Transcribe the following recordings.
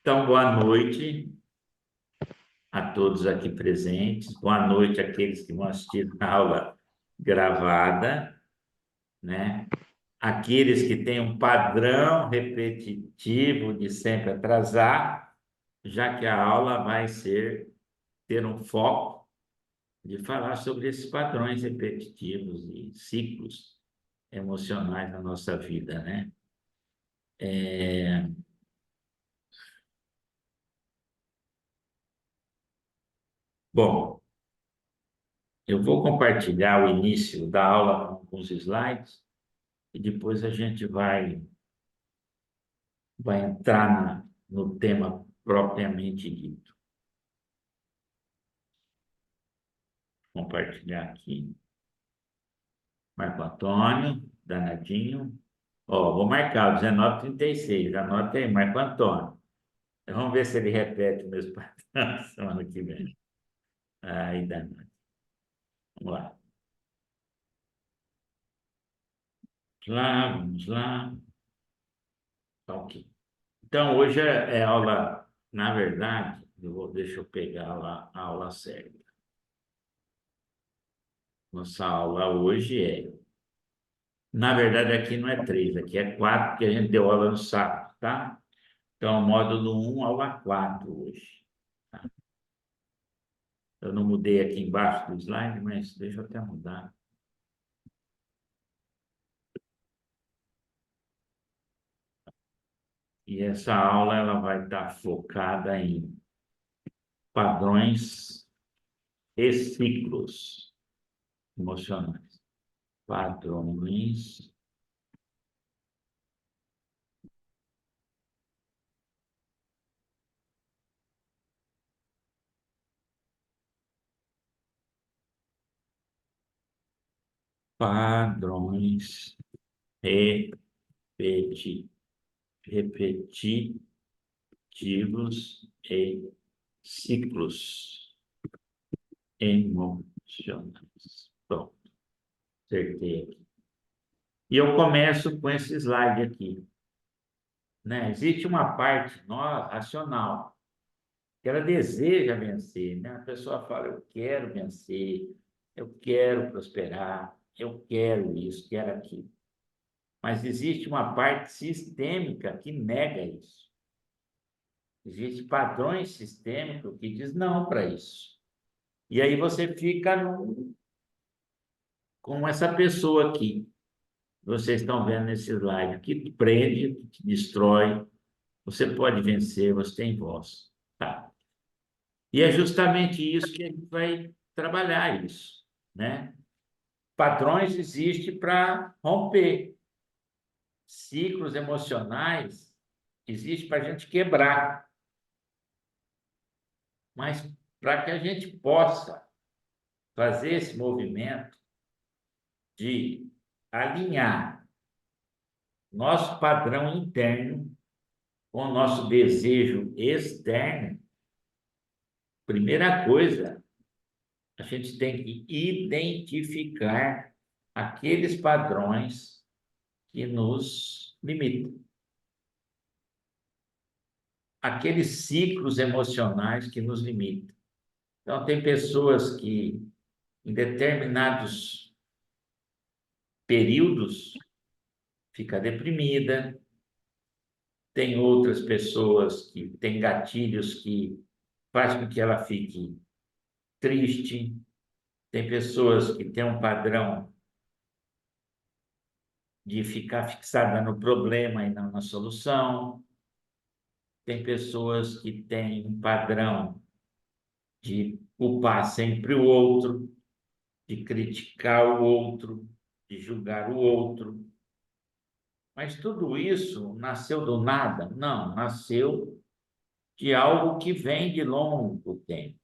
Então, boa noite a todos aqui presentes. Boa noite àqueles que vão assistir a aula gravada, né? Aqueles que têm um padrão repetitivo de sempre atrasar, já que a aula vai ter um foco de falar sobre esses padrões repetitivos e ciclos emocionais na nossa vida, né? Bom, eu vou compartilhar o início da aula com alguns slides e depois a gente vai entrar no tema propriamente dito. Compartilhar aqui. Marco Antônio, danadinho. Ó, vou marcar o 19:36. Anota aí, Marco Antônio. Vamos ver se ele repete o mesmo padrão semana que vem. Aí, danado. Vamos lá. Vamos lá. Ok. Então, hoje é aula, na verdade, deixa eu pegar lá a aula certa. Nossa aula hoje na verdade, aqui não é 3, aqui é 4, porque a gente deu aula no sábado, tá? Então, módulo 1, aula 4 hoje. Tá? Eu não mudei aqui embaixo do slide, mas deixa eu até mudar. E essa aula ela vai estar focada em padrões e ciclos emocionais. Padrões padrões repeti, repetitivos e ciclos emocionais. Pronto, acertei aqui. E eu começo com esse slide aqui, né? Existe uma parte racional que ela deseja vencer, né? A pessoa fala, eu quero vencer, eu quero prosperar, eu quero isso, quero aquilo. Mas existe uma parte sistêmica que nega isso. Existem padrões sistêmicos que diz não para isso. E aí você fica com essa pessoa aqui. Vocês estão vendo nesse slide, que te prende, que te destrói. Você pode vencer, você tem voz. Tá? E é justamente isso que a gente vai trabalhar isso, né? Padrões existem para romper. Ciclos emocionais existem para a gente quebrar. Mas para que a gente possa fazer esse movimento de alinhar nosso padrão interno com o nosso desejo externo, primeira coisa, a gente tem que identificar aqueles padrões que nos limitam. Aqueles ciclos emocionais que nos limitam. Então, tem pessoas que, em determinados períodos, fica deprimida. Tem outras pessoas que têm gatilhos que fazem com que ela fique triste. Tem pessoas que têm um padrão de ficar fixada no problema e não na solução. Tem pessoas que têm um padrão de culpar sempre o outro, de criticar o outro, de julgar o outro. Mas tudo isso nasceu do nada? Não, nasceu de algo que vem de longo tempo.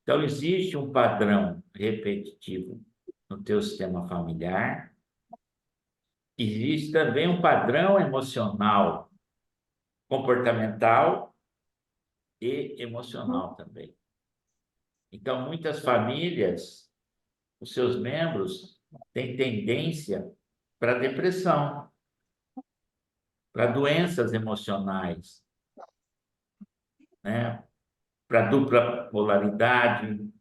Então, existe um padrão repetitivo no teu sistema familiar, existe também um padrão emocional, comportamental e emocional também. Então, muitas famílias, os seus membros têm tendência para depressão, para doenças emocionais, né? Para dupla polaridade,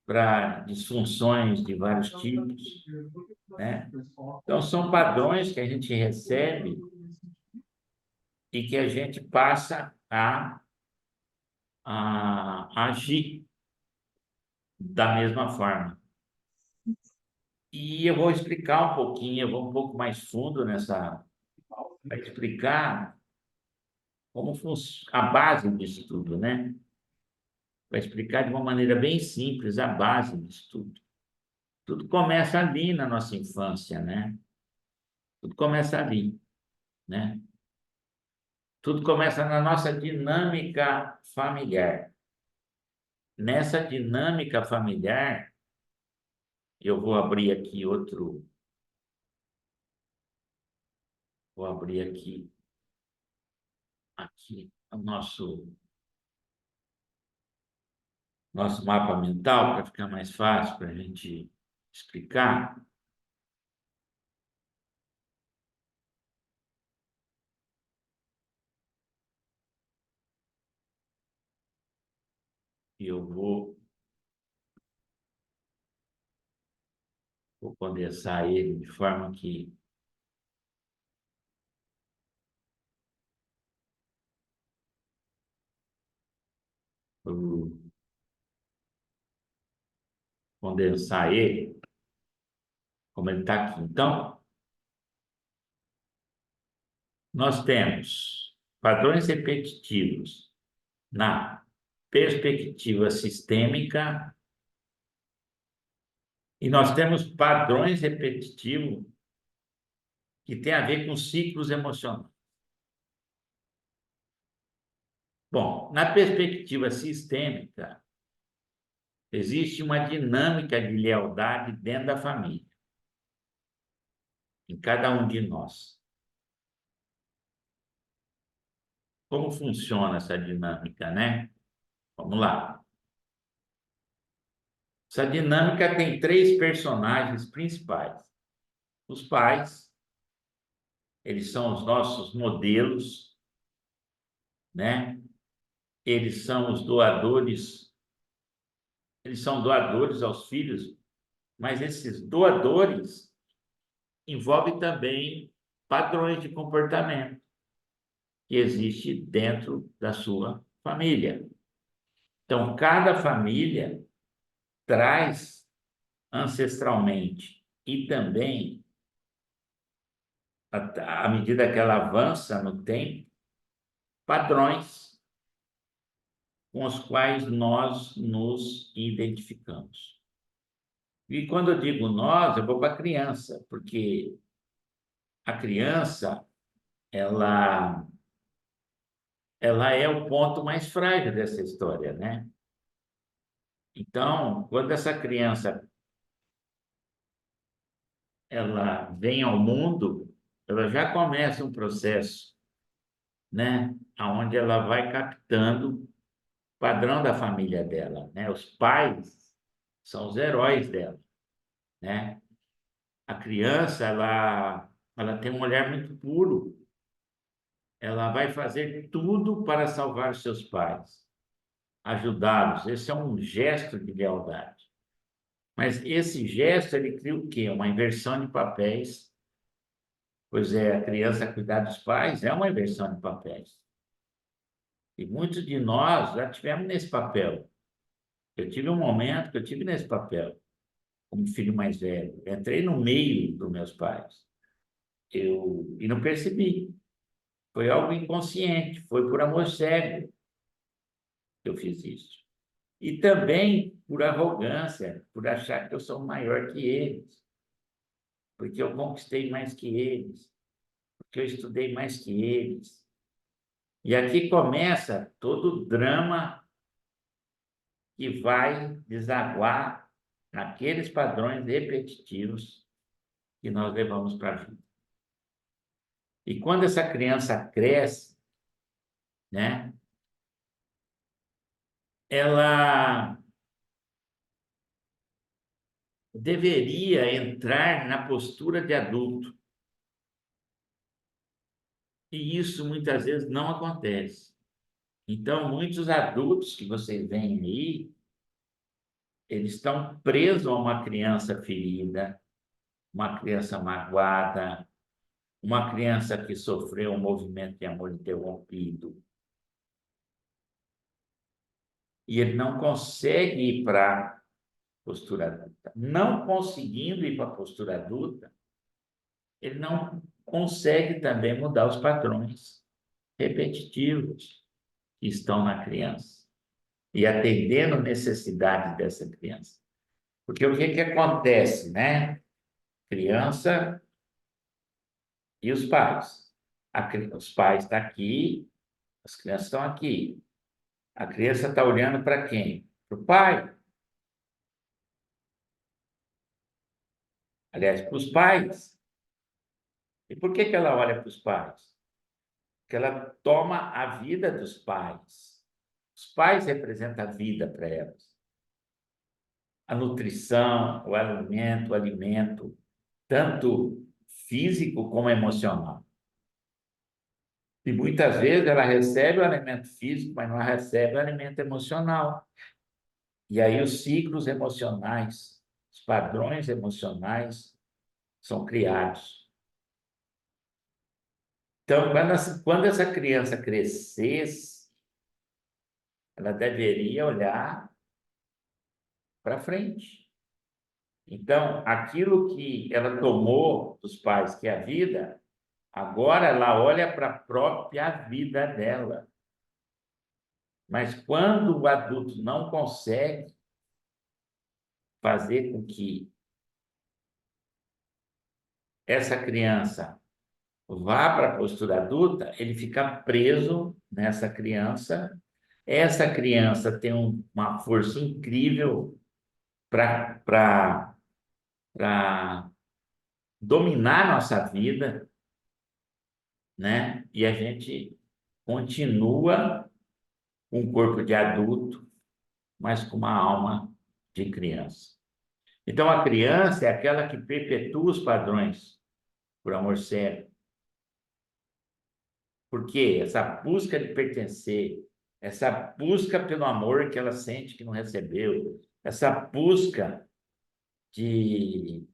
para disfunções de vários tipos, né? Então, são padrões que a gente recebe e que a gente passa a agir da mesma forma. E eu vou explicar um pouquinho, eu vou um pouco mais fundo para explicar como a base disso tudo, né? Para explicar de uma maneira bem simples a base disso tudo. Tudo começa ali na nossa infância, né? Tudo começa ali, né? Tudo começa na nossa dinâmica familiar. Nessa dinâmica familiar, eu vou abrir aqui o nosso mapa mental para ficar mais fácil para a gente explicar. E eu vou condensar ele de forma que eu condensar ele como ele está aqui. Então, nós temos padrões repetitivos na perspectiva sistêmica e nós temos padrões repetitivos que têm a ver com ciclos emocionais. Bom, na perspectiva sistêmica, existe uma dinâmica de lealdade dentro da família, em cada um de nós. Como funciona essa dinâmica, né? Vamos lá. Essa dinâmica tem três personagens principais. Os pais, eles são os nossos modelos, né? Eles são os doadores, eles são doadores aos filhos, mas esses doadores envolvem também padrões de comportamento que existe dentro da sua família. Então, cada família traz ancestralmente e também, à medida que ela avança no tempo, padrões com os quais nós nos identificamos. E quando eu digo nós, eu vou para a criança, porque a criança, ela, ela é o ponto mais frágil dessa história, né? Então, quando essa criança ela vem ao mundo, ela já começa um processo, né? Onde ela vai captando o padrão da família dela, né? Os pais são os heróis dela, né? A criança, ela tem um olhar muito puro, ela vai fazer tudo para salvar os seus pais, ajudá-los. Esse é um gesto de lealdade. Mas esse gesto, ele cria o quê? Uma inversão de papéis. Pois é, a criança cuidar dos pais é uma inversão de papéis. E muitos de nós já tivemos nesse papel. Eu tive um momento que eu tive nesse papel, como filho mais velho. Eu entrei no meio dos meus pais. E não percebi. Foi algo inconsciente, foi por amor cego que eu fiz isso. E também por arrogância, por achar que eu sou maior que eles, porque eu conquistei mais que eles, porque eu estudei mais que eles. E aqui começa todo o drama que vai desaguar naqueles padrões repetitivos que nós levamos para a vida. E quando essa criança cresce, né, ela deveria entrar na postura de adulto. E isso muitas vezes não acontece. Então, muitos adultos que vocês veem aí, eles estão presos a uma criança ferida, uma criança magoada, uma criança que sofreu um movimento de amor interrompido. E ele não consegue ir para a postura adulta. Não conseguindo ir para a postura adulta, ele não consegue também mudar os padrões repetitivos que estão na criança e atendendo necessidades dessa criança. Porque o que acontece, né? Criança e os pais. Os pais estão aqui, as crianças estão aqui. A criança está olhando para quem? Para o pai. Aliás, para os pais. E por que ela olha para os pais? Porque ela toma a vida dos pais. Os pais representam a vida para elas. A nutrição, o alimento, tanto físico como emocional. E muitas vezes ela recebe o alimento físico, mas não recebe o alimento emocional. E aí os ciclos emocionais, os padrões emocionais são criados. Então, quando essa criança crescesse, ela deveria olhar para frente. Então, aquilo que ela tomou dos pais, que é a vida, agora ela olha para a própria vida dela. Mas quando o adulto não consegue fazer com que essa criança vá para a postura adulta, ele fica preso nessa criança. Essa criança tem uma força incrível para dominar nossa vida, né? E a gente continua com um corpo de adulto, mas com uma alma de criança. Então, a criança é aquela que perpetua os padrões por amor cego. Porque essa busca de pertencer, essa busca pelo amor que ela sente que não recebeu, essa busca de,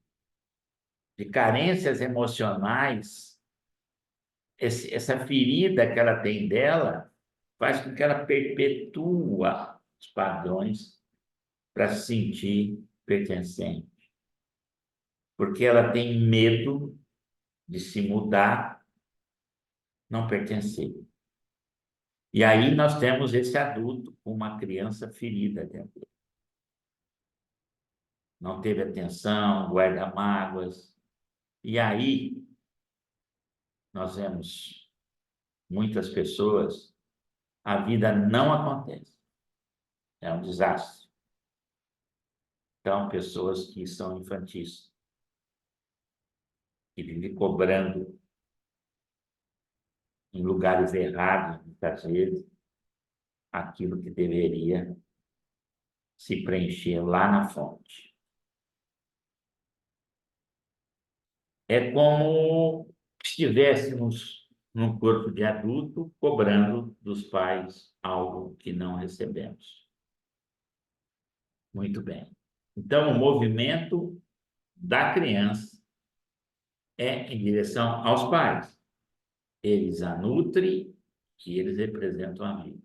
de carências emocionais, essa ferida que ela tem dela, faz com que ela perpetua os padrões para se sentir pertencente. Porque ela tem medo de se mudar, não pertencer. E aí nós temos esse adulto com uma criança ferida dentro dele. Não teve atenção, guarda mágoas. E aí nós vemos muitas pessoas, a vida não acontece. É um desastre. Então, pessoas que são infantis, que vivem cobrando em lugares errados, muitas vezes, aquilo que deveria se preencher lá na fonte. É como se estivéssemos num corpo de adulto cobrando dos pais algo que não recebemos. Muito bem. Então, o movimento da criança é em direção aos pais. Eles a nutrem e eles representam a vida.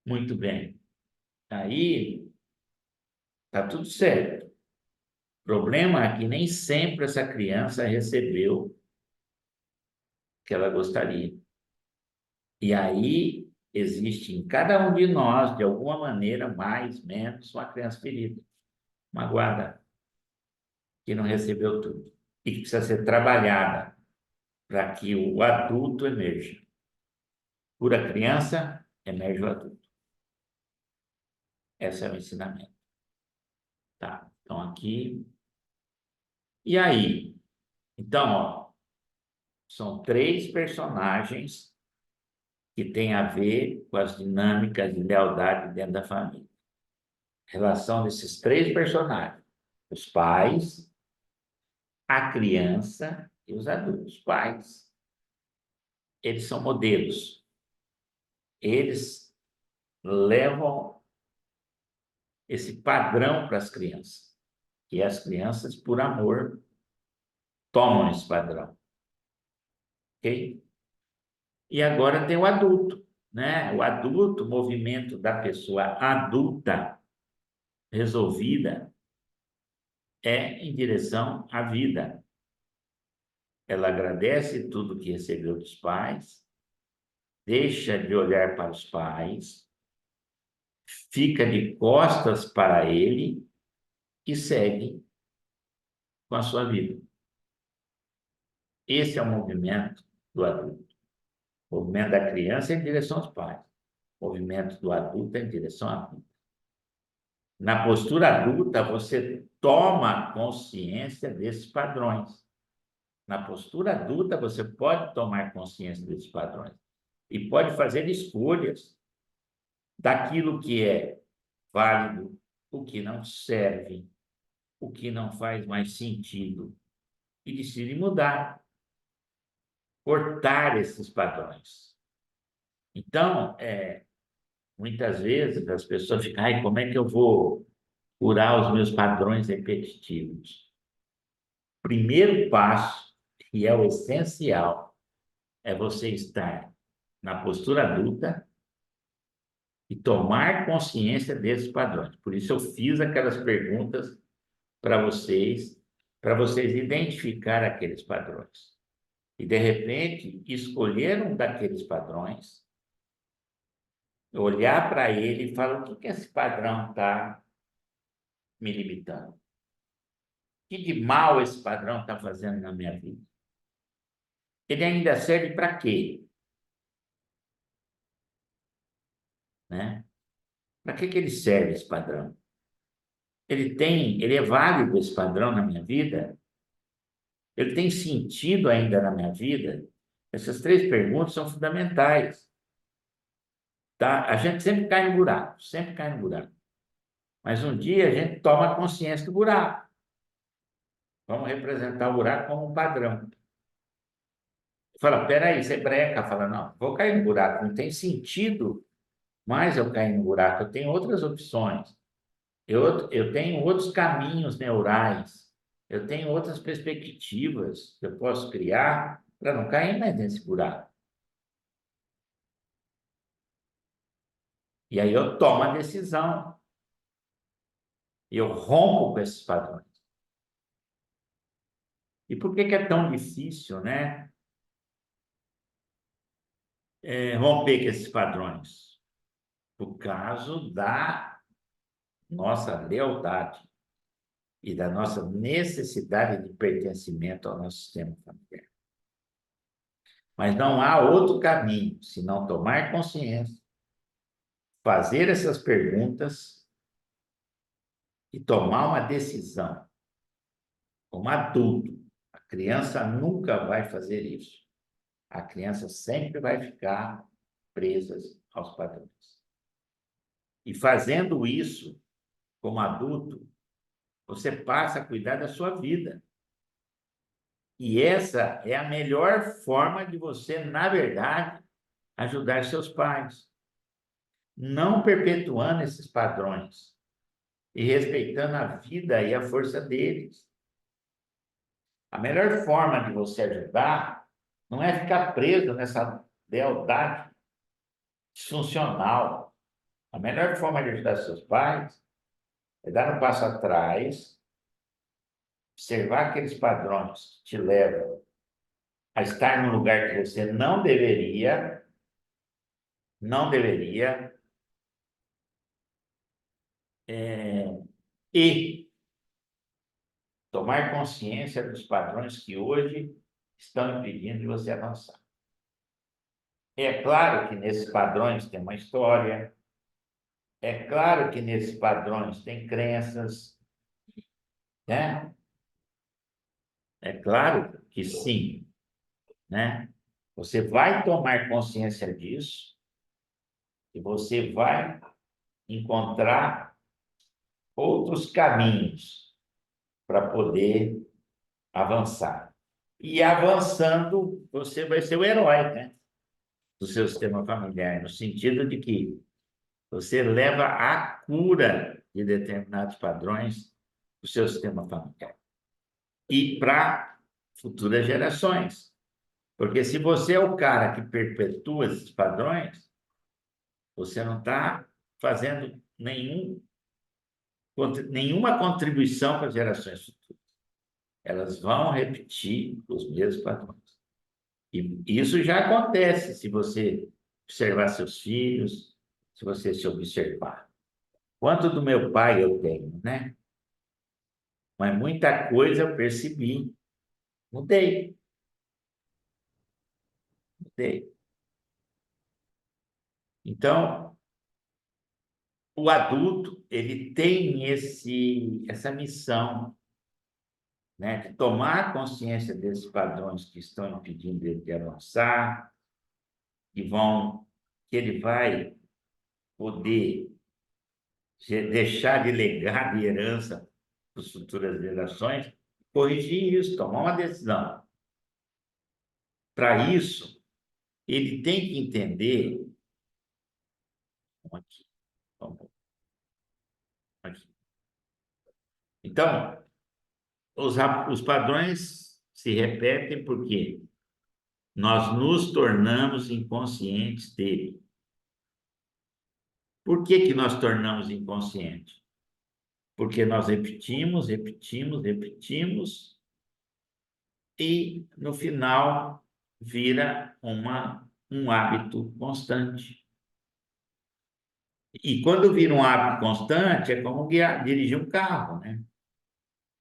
Muito bem. Aí, está tudo certo. O problema é que nem sempre essa criança recebeu o que ela gostaria. E aí, existe em cada um de nós, de alguma maneira, mais, menos, uma criança ferida, magoada, que não recebeu tudo. E que precisa ser trabalhada para que o adulto emerja. Por a criança, emerge o adulto. Esse é o ensinamento. Tá? Então, aqui. E aí? Então, ó, são 3 personagens que têm a ver com as dinâmicas de lealdade dentro da família. Relação desses 3 personagens: os pais, a criança e os adultos. Os pais, eles são modelos. eles levam esse padrão para as crianças. E as crianças, por amor, tomam esse padrão. Ok? E agora tem o adulto, né? O adulto, o movimento da pessoa adulta, resolvida, é em direção à vida. Ela agradece tudo que recebeu dos pais, deixa de olhar para os pais, fica de costas para ele e segue com a sua vida. Esse é o movimento do adulto. O movimento da criança é em direção aos pais. O movimento do adulto é em direção à vida. Na postura adulta, você toma consciência desses padrões. Na postura adulta, você pode tomar consciência desses padrões e pode fazer escolhas daquilo que é válido, o que não serve, o que não faz mais sentido, e decide mudar, cortar esses padrões. Então, muitas vezes as pessoas ficam, ai, como é que eu vou curar os meus padrões repetitivos? Primeiro passo, que é o essencial, é você estar na postura adulta e tomar consciência desses padrões. Por isso eu fiz aquelas perguntas para vocês identificar aqueles padrões. E, de repente, escolher um daqueles padrões, olhar para ele e falar: o que que esse padrão está me limitando? O que de mal esse padrão está fazendo na minha vida? Ele ainda serve para quê? Né? Para que ele serve esse padrão? Ele é válido esse padrão na minha vida? Ele tem sentido ainda na minha vida? Essas três perguntas são fundamentais. Tá? A gente sempre cai no buraco, sempre cai no buraco. Mas um dia a gente toma consciência do buraco. Vamos representar o buraco como um padrão. Fala, peraí, você breca. Fala, não, vou cair no buraco. Não tem sentido mais eu cair no buraco. Eu tenho outras opções. Eu tenho outros caminhos neurais. Eu tenho outras perspectivas que eu posso criar para não cair mais nesse buraco. E aí eu tomo a decisão. E eu rompo com esses padrões. E por que que é tão difícil, né? Romper com esses padrões? Por causa da nossa lealdade e da nossa necessidade de pertencimento ao nosso sistema familiar. Mas não há outro caminho senão tomar consciência, fazer essas perguntas e tomar uma decisão. Como adulto, a criança nunca vai fazer isso. A criança sempre vai ficar presa aos padrões. E fazendo isso, como adulto, você passa a cuidar da sua vida. E essa é a melhor forma de você, na verdade, ajudar seus pais. Não perpetuando esses padrões e respeitando a vida e a força deles. A melhor forma de você ajudar não é ficar preso nessa lealdade disfuncional. A melhor forma de ajudar seus pais é dar um passo atrás, observar aqueles padrões que te levam a estar num lugar que você não deveria, e tomar consciência dos padrões que hoje estão impedindo de você avançar. É claro que nesses padrões tem uma história, é claro que nesses padrões tem crenças, né? É claro que sim, né? Você vai tomar consciência disso e você vai encontrar outros caminhos para poder avançar. E avançando, você vai ser o herói, né? do seu sistema familiar, no sentido de que você leva à cura de determinados padrões do seu sistema familiar e para futuras gerações. Porque se você é o cara que perpetua esses padrões, você não está fazendo nenhuma contribuição para as gerações futuras. Elas vão repetir os mesmos padrões. E isso já acontece se você observar seus filhos, se você se observar. Quanto do meu pai eu tenho, né? Mas muita coisa eu percebi. Mudei, mudei. Então, o adulto, ele tem essa missão, né, de tomar consciência desses padrões que estão impedindo ele de avançar, que ele vai poder deixar de legado e herança para as futuras gerações, corrigir isso, tomar uma decisão. Para isso, ele tem que entender. Aqui, aqui. Então, os padrões se repetem porque nós nos tornamos inconscientes dele. Por que que nós tornamos inconscientes? Porque nós repetimos, repetimos, repetimos e, no final, vira um hábito constante. E quando vira um hábito constante, é como dirigir um carro, né?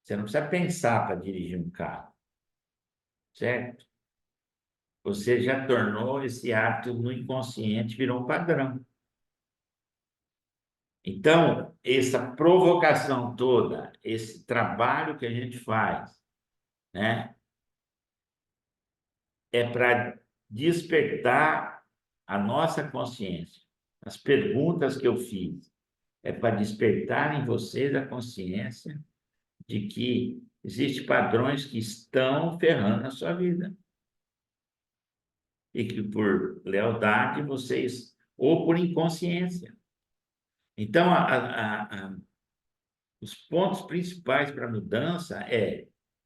Você não precisa pensar para dirigir um carro, certo? Você já tornou esse hábito no inconsciente, virou um padrão. Então, essa provocação toda, esse trabalho que a gente faz, né, é para despertar a nossa consciência. As perguntas que eu fiz é para despertar em vocês a consciência de que existem padrões que estão ferrando a sua vida. E que por lealdade vocês, ou por inconsciência. Então, os pontos principais para a mudança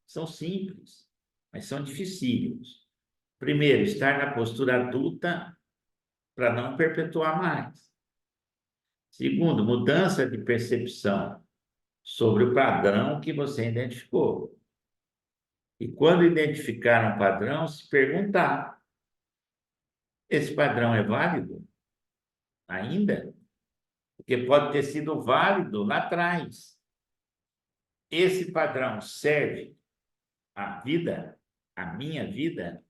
são simples, mas são dificílimos. Primeiro, estar na postura adulta para não perpetuar mais. Segundo, mudança de percepção sobre o padrão que você identificou. E quando identificar um padrão, se perguntar: esse padrão é válido ainda? Porque pode ter sido válido lá atrás. Esse padrão serve à vida, à minha vida?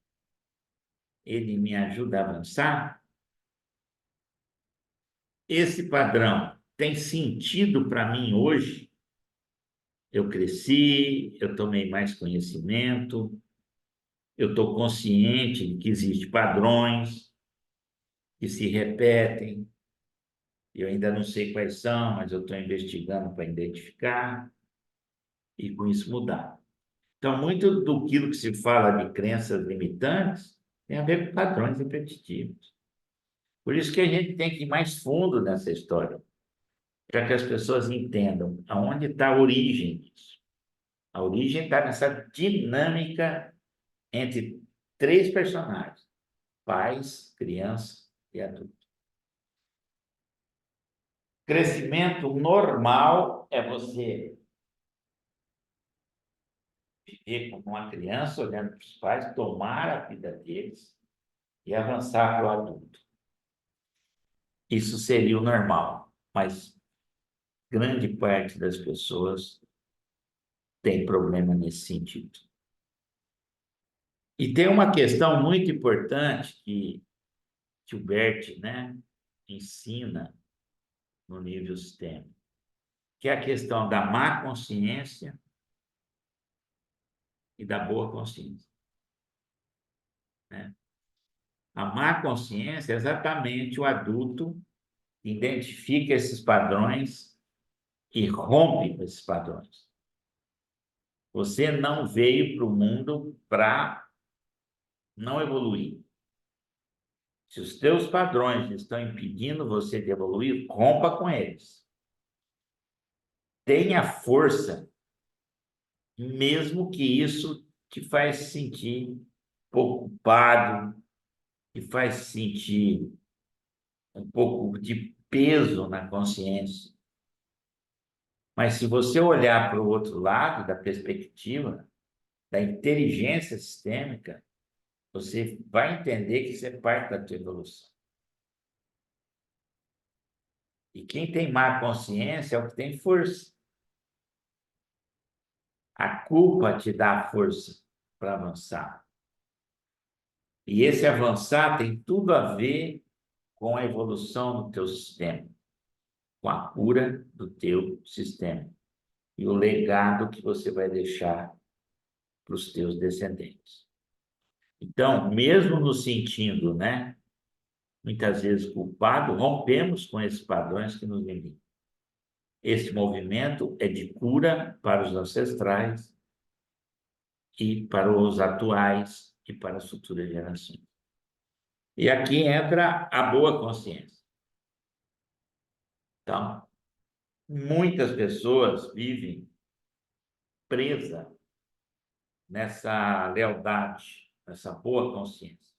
Ele me ajuda a avançar? Esse padrão tem sentido para mim hoje? Eu cresci, eu tomei mais conhecimento, eu estou consciente de que existem padrões que se repetem. Eu ainda não sei quais são, mas eu estou investigando para identificar e com isso mudar. Então, muito do que se fala de crenças limitantes tem a ver com padrões repetitivos. Por isso que a gente tem que ir mais fundo nessa história, para que as pessoas entendam aonde está a origem disso. A origem está nessa dinâmica entre três personagens: pais, criança e adulto. Crescimento normal é você viver como uma criança, olhando para os pais, tomar a vida deles e avançar para o adulto. Isso seria o normal, mas grande parte das pessoas tem problema nesse sentido. E tem uma questão muito importante que o Bert, né, ensina no nível sistêmico, que é a questão da má consciência e da boa consciência, né? A má consciência é exatamente o adulto que identifica esses padrões e rompe com esses padrões. Você não veio para o mundo para não evoluir. Se os teus padrões estão impedindo você de evoluir, rompa com eles. Tenha força, mesmo que isso te faz sentir um pouco culpado, te faz sentir um pouco de peso na consciência. Mas se você olhar para o outro lado, da perspectiva da inteligência sistêmica, você vai entender que isso é parte da tua evolução. E quem tem má consciência é o que tem força. A culpa te dá força para avançar. E esse avançar tem tudo a ver com a evolução do teu sistema, com a cura do teu sistema e o legado que você vai deixar para os teus descendentes. Então, mesmo nos sentindo, né, muitas vezes culpado, rompemos com esses padrões que nos limitam. Esse movimento é de cura para os ancestrais e para os atuais e para as futuras gerações. E aqui entra a boa consciência. Então, muitas pessoas vivem presas nessa lealdade, nessa boa consciência,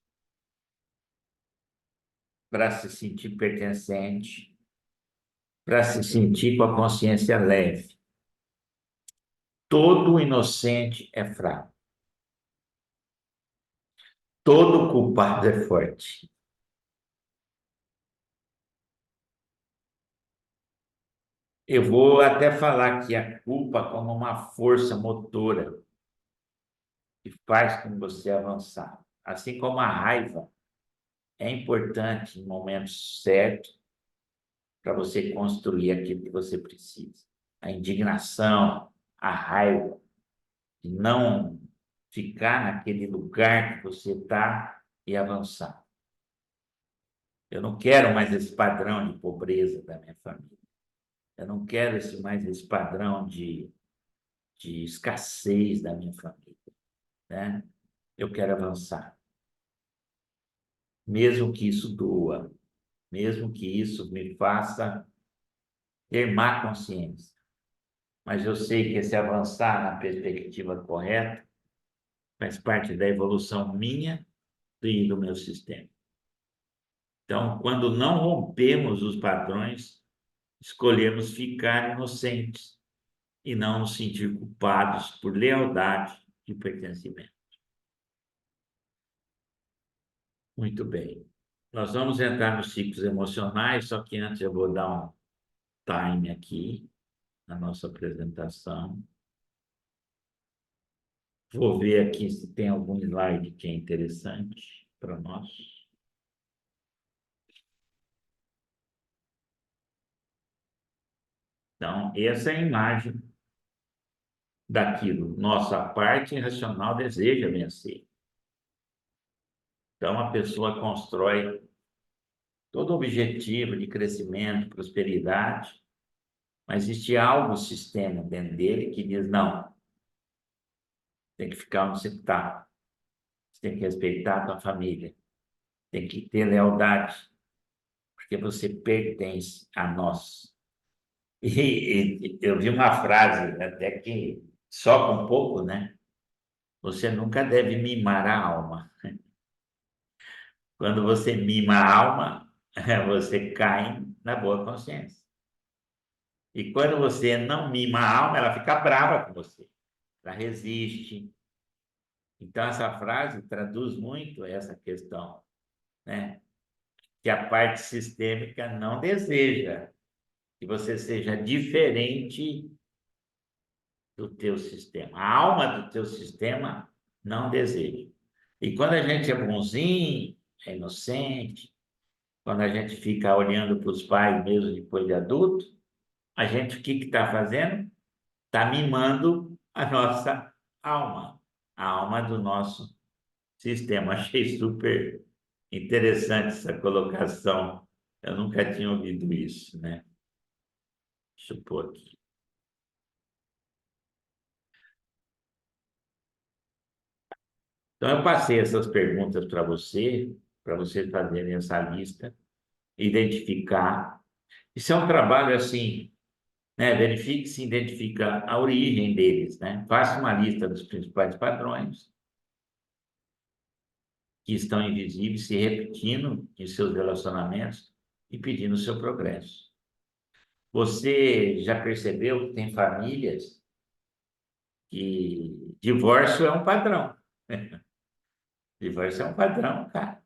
para se sentir pertencente, para se sentir com a consciência leve. Todo inocente é fraco. Todo culpado é forte. Eu vou até falar que a culpa como uma força motora que faz com você avançar. Assim como a raiva é importante em momentos certos para você construir aquilo que você precisa. A indignação, a raiva, de não ficar naquele lugar que você está e avançar. Eu não quero mais esse padrão de pobreza da minha família. Eu não quero mais esse padrão de escassez da minha família, né? Eu quero avançar. Mesmo que isso doa, mesmo que isso me faça ter má consciência. Mas eu sei que esse avançar na perspectiva correta faz parte da evolução minha e do meu sistema. Então, quando não rompemos os padrões, escolhemos ficar inocentes e não nos sentir culpados por lealdade e pertencimento. Muito bem. Nós vamos entrar nos ciclos emocionais, só que antes eu vou dar um time aqui na nossa apresentação. Vou ver aqui se tem algum slide que é interessante para nós. Então, essa é a imagem daquilo. Nossa parte racional deseja vencer. Então, a pessoa constrói todo objetivo de crescimento, prosperidade, mas existe algo, sistema dentro dele que diz, não, tem que ficar onde você está. Você tem que respeitar a tua família. Tem que ter lealdade, porque você pertence a nós. E eu vi uma frase até que soca um pouco, né? Você nunca deve mimar a alma. Quando você mima a alma, você cai na boa consciência. E quando você não mima a alma, ela fica brava com você. Ela resiste. Então, essa frase traduz muito essa questão, né? Que a parte sistêmica não deseja que você seja diferente do teu sistema. A alma do teu sistema não deseja. E quando a gente é bonzinho, é inocente, quando a gente fica olhando para os pais mesmo depois de adulto, a gente o que está fazendo? Está mimando a nossa alma, a alma do nosso sistema. Achei super interessante essa colocação. Eu nunca tinha ouvido isso, né? Deixa eu pôr aqui. Então, eu passei essas perguntas para você, para vocês fazerem essa lista, identificar. Isso é um trabalho assim, né? Verifique se identifica a origem deles, né? Faça uma lista dos principais padrões que estão invisíveis, se repetindo em seus relacionamentos e pedindo o seu progresso. Você já percebeu que tem famílias que divórcio é um padrão? Divórcio é um padrão, cara.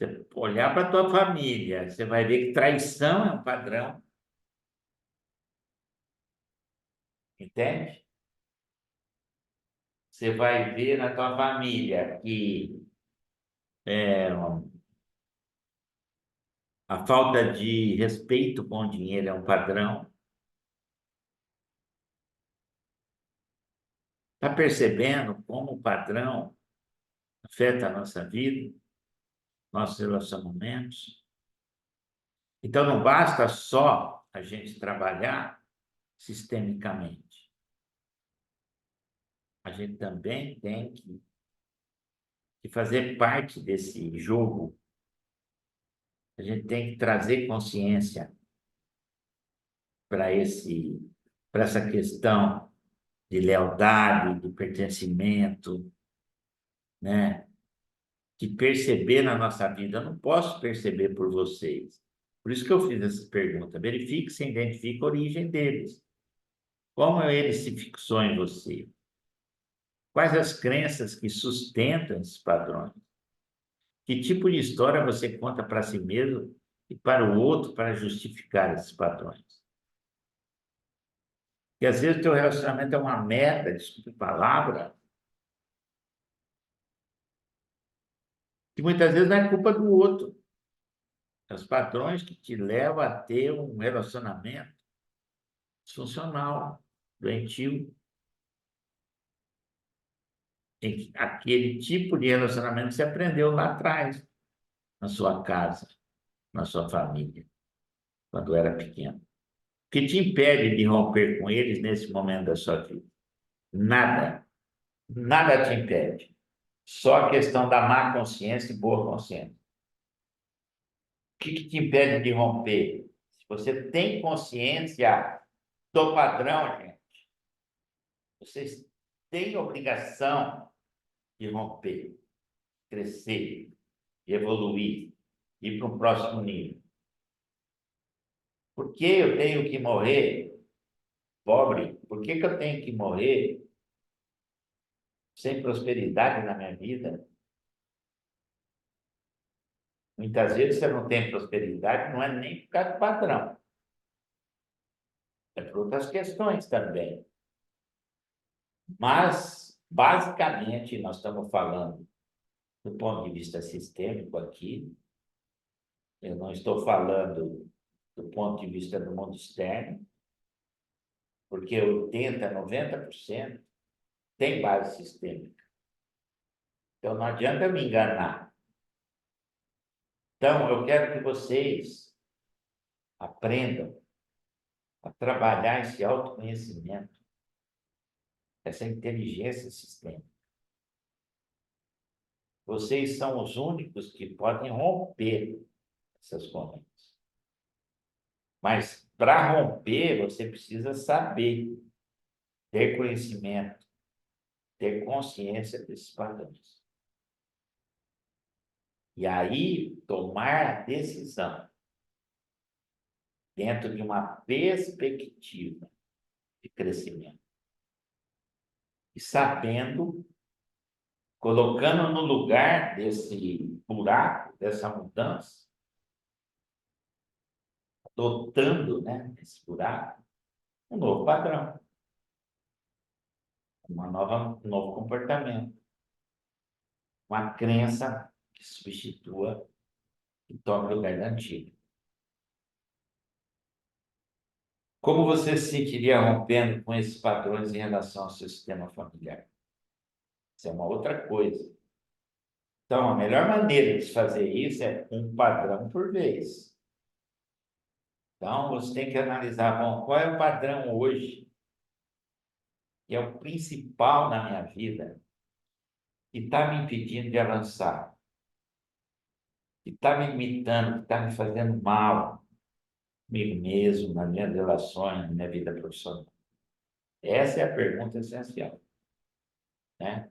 Você olhar para a tua família, você vai ver que traição é um padrão, entende? Você vai ver na tua família que é, a falta de respeito com o dinheiro é um padrão. Está percebendo como o padrão afeta a nossa vida, nossos relacionamentos? Então, não basta só a gente trabalhar sistemicamente. A gente também tem que fazer parte desse jogo. A gente tem que trazer consciência para essa questão de lealdade, de pertencimento, né? De perceber na nossa vida. Eu não posso perceber por vocês. Por isso que eu fiz essa pergunta. Verifique se identifica a origem deles. Como ele se fixou em você? Quais as crenças que sustentam esses padrões? Que tipo de história você conta para si mesmo e para o outro para justificar esses padrões? E às vezes o teu relacionamento é uma merda, desculpe a palavra, que muitas vezes não é culpa do outro. É os padrões que te levam a ter um relacionamento disfuncional, doentio, em que aquele tipo de relacionamento você aprendeu lá atrás, na sua casa, na sua família, quando era pequeno. O que te impede de romper com eles nesse momento da sua vida? Nada. Nada te impede. Só a questão da má consciência e boa consciência. O que te impede de romper? Se você tem consciência do padrão, gente, vocês têm obrigação de romper, crescer, evoluir, ir para um próximo nível. Por que eu tenho que morrer pobre? Por que eu tenho que morrer sem prosperidade na minha vida? Muitas vezes você não tem prosperidade, não é nem por causa do padrão, é por outras questões também. Mas, basicamente, nós estamos falando do ponto de vista sistêmico aqui. Eu não estou falando do ponto de vista do mundo externo, porque 80, 90% tem base sistêmica. Então, não adianta eu me enganar. Então, eu quero que vocês aprendam a trabalhar esse autoconhecimento, essa inteligência sistêmica. Vocês são os únicos que podem romper essas correntes. Mas para romper, você precisa saber, ter conhecimento, ter consciência desses padrões. E aí, tomar a decisão dentro de uma perspectiva de crescimento. E sabendo, colocando no lugar desse buraco, dessa mudança, adotando, né, esse buraco, um novo padrão, um novo comportamento, uma crença que substitua e tome o lugar da antiga. Como você se sentiria rompendo com esses padrões em relação ao seu sistema familiar? Isso é uma outra coisa. Então, a melhor maneira de se fazer isso é um padrão por vez. Então, você tem que analisar, bom, qual é o padrão hoje, que é o principal na minha vida, que está me impedindo de avançar? que está me limitando, que está me fazendo mal comigo mesmo, nas minhas relações, na minha vida profissional? Essa é a pergunta essencial, né?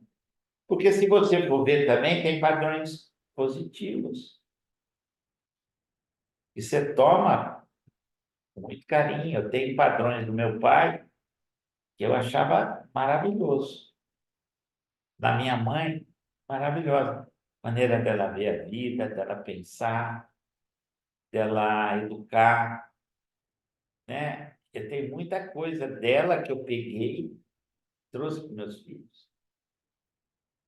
Porque se você for ver também, tem padrões positivos. E você toma com muito carinho. Eu tenho padrões do meu pai que eu achava maravilhoso. Da minha mãe, maravilhosa. Maneira dela ver a vida, dela pensar, dela educar, né? Eu tenho muita coisa dela que eu peguei, trouxe para os meus filhos,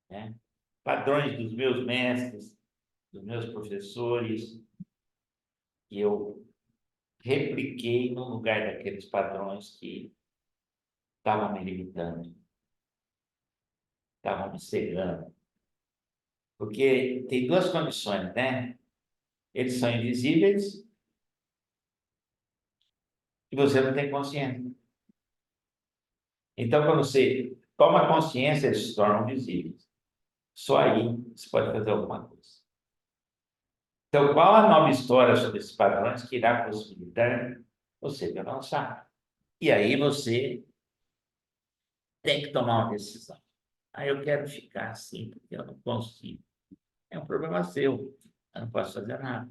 né? Padrões dos meus mestres, dos meus professores, que eu repliquei no lugar daqueles padrões que estavam me limitando, estavam me cegando. Porque tem duas condições, né? Eles são invisíveis e você não tem consciência. Então, quando você toma consciência, eles se tornam visíveis. Só aí você pode fazer alguma coisa. Então, qual a nova história sobre esses padrões que irá possibilitar você de avançar? E aí você tem que tomar uma decisão. Aí eu quero ficar assim, porque eu não consigo. É um problema seu. Eu não posso fazer nada.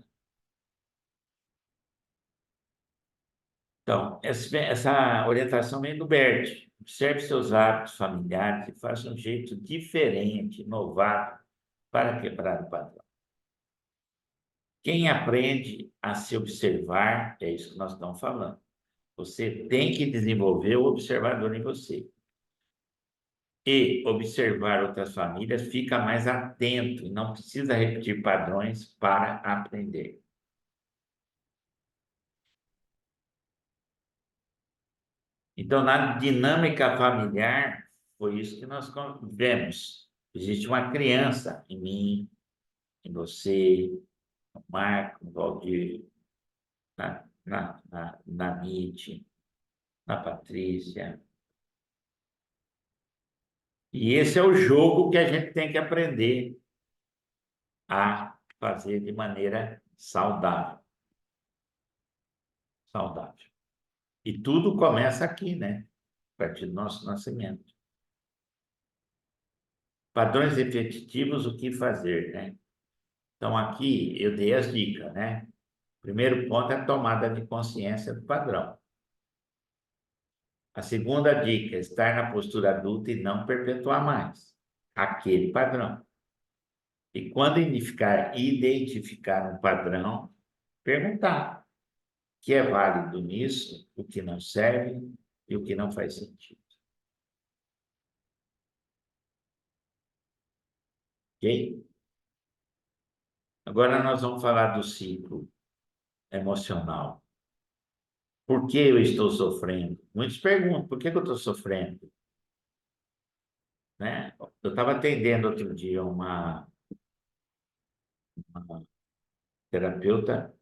Então, essa orientação vem do Bert. Observe seus hábitos familiares e faça um jeito diferente, inovado, para quebrar o padrão. Quem aprende a se observar, é isso que nós estamos falando. Você tem que desenvolver o observador em você. E observar outras famílias, fica mais atento e não precisa repetir padrões para aprender. Então, na dinâmica familiar, foi isso que nós vemos. Existe uma criança em mim, em você, no Marco, no Valdir, na Nietzsche, na Patrícia. E esse é o jogo que a gente tem que aprender a fazer de maneira saudável. Saudável. E tudo começa aqui, né? A partir do nosso nascimento. Padrões repetitivos, o que fazer, né? Então, aqui eu dei as dicas, né? Primeiro ponto é a tomada de consciência do padrão. A segunda dica é estar na postura adulta e não perpetuar mais aquele padrão. E quando identificar um padrão, perguntar o que é válido nisso, o que não serve e o que não faz sentido. Ok? Agora nós vamos falar do ciclo emocional. Por que eu estou sofrendo? Muitos perguntam, por que eu estou sofrendo? Né? Eu estava atendendo outro dia uma terapeuta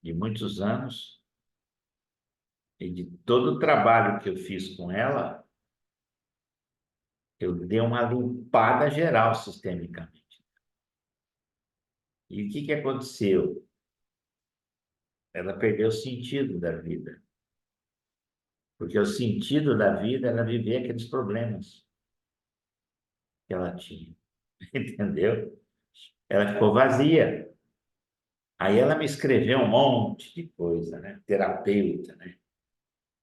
de muitos anos, e de todo o trabalho que eu fiz com ela, eu dei uma limpada geral sistemicamente. E o que aconteceu? Ela perdeu o sentido da vida. Porque o sentido da vida era viver aqueles problemas que ela tinha. Entendeu? Ela ficou vazia. Aí ela me escreveu um monte de coisa, né? Terapeuta, né?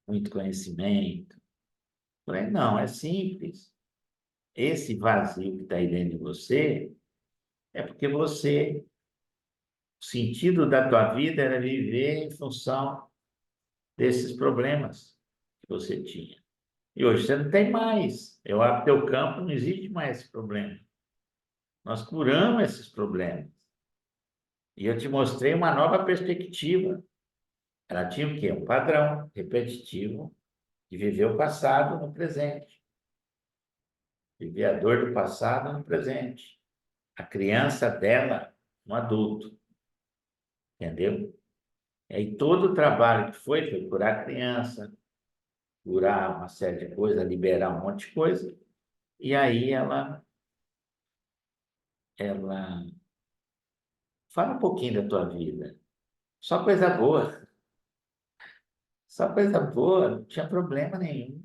Muito conhecimento. Falei, não, é simples. Esse vazio que está aí dentro de você é porque você, o sentido da tua vida era viver em função desses problemas que você tinha. E hoje você não tem mais. Eu abro teu campo, não existe mais esse problema. Nós curamos esses problemas. E eu te mostrei uma nova perspectiva. Ela tinha o quê? Um padrão repetitivo de viver o passado no presente. Viver a dor do passado no presente. A criança dela no adulto. Entendeu? E aí todo o trabalho que foi curar a criança, curar uma série de coisas, liberar um monte de coisa. E aí ela Fala um pouquinho da tua vida. Só coisa boa. Só coisa boa. Não tinha problema nenhum.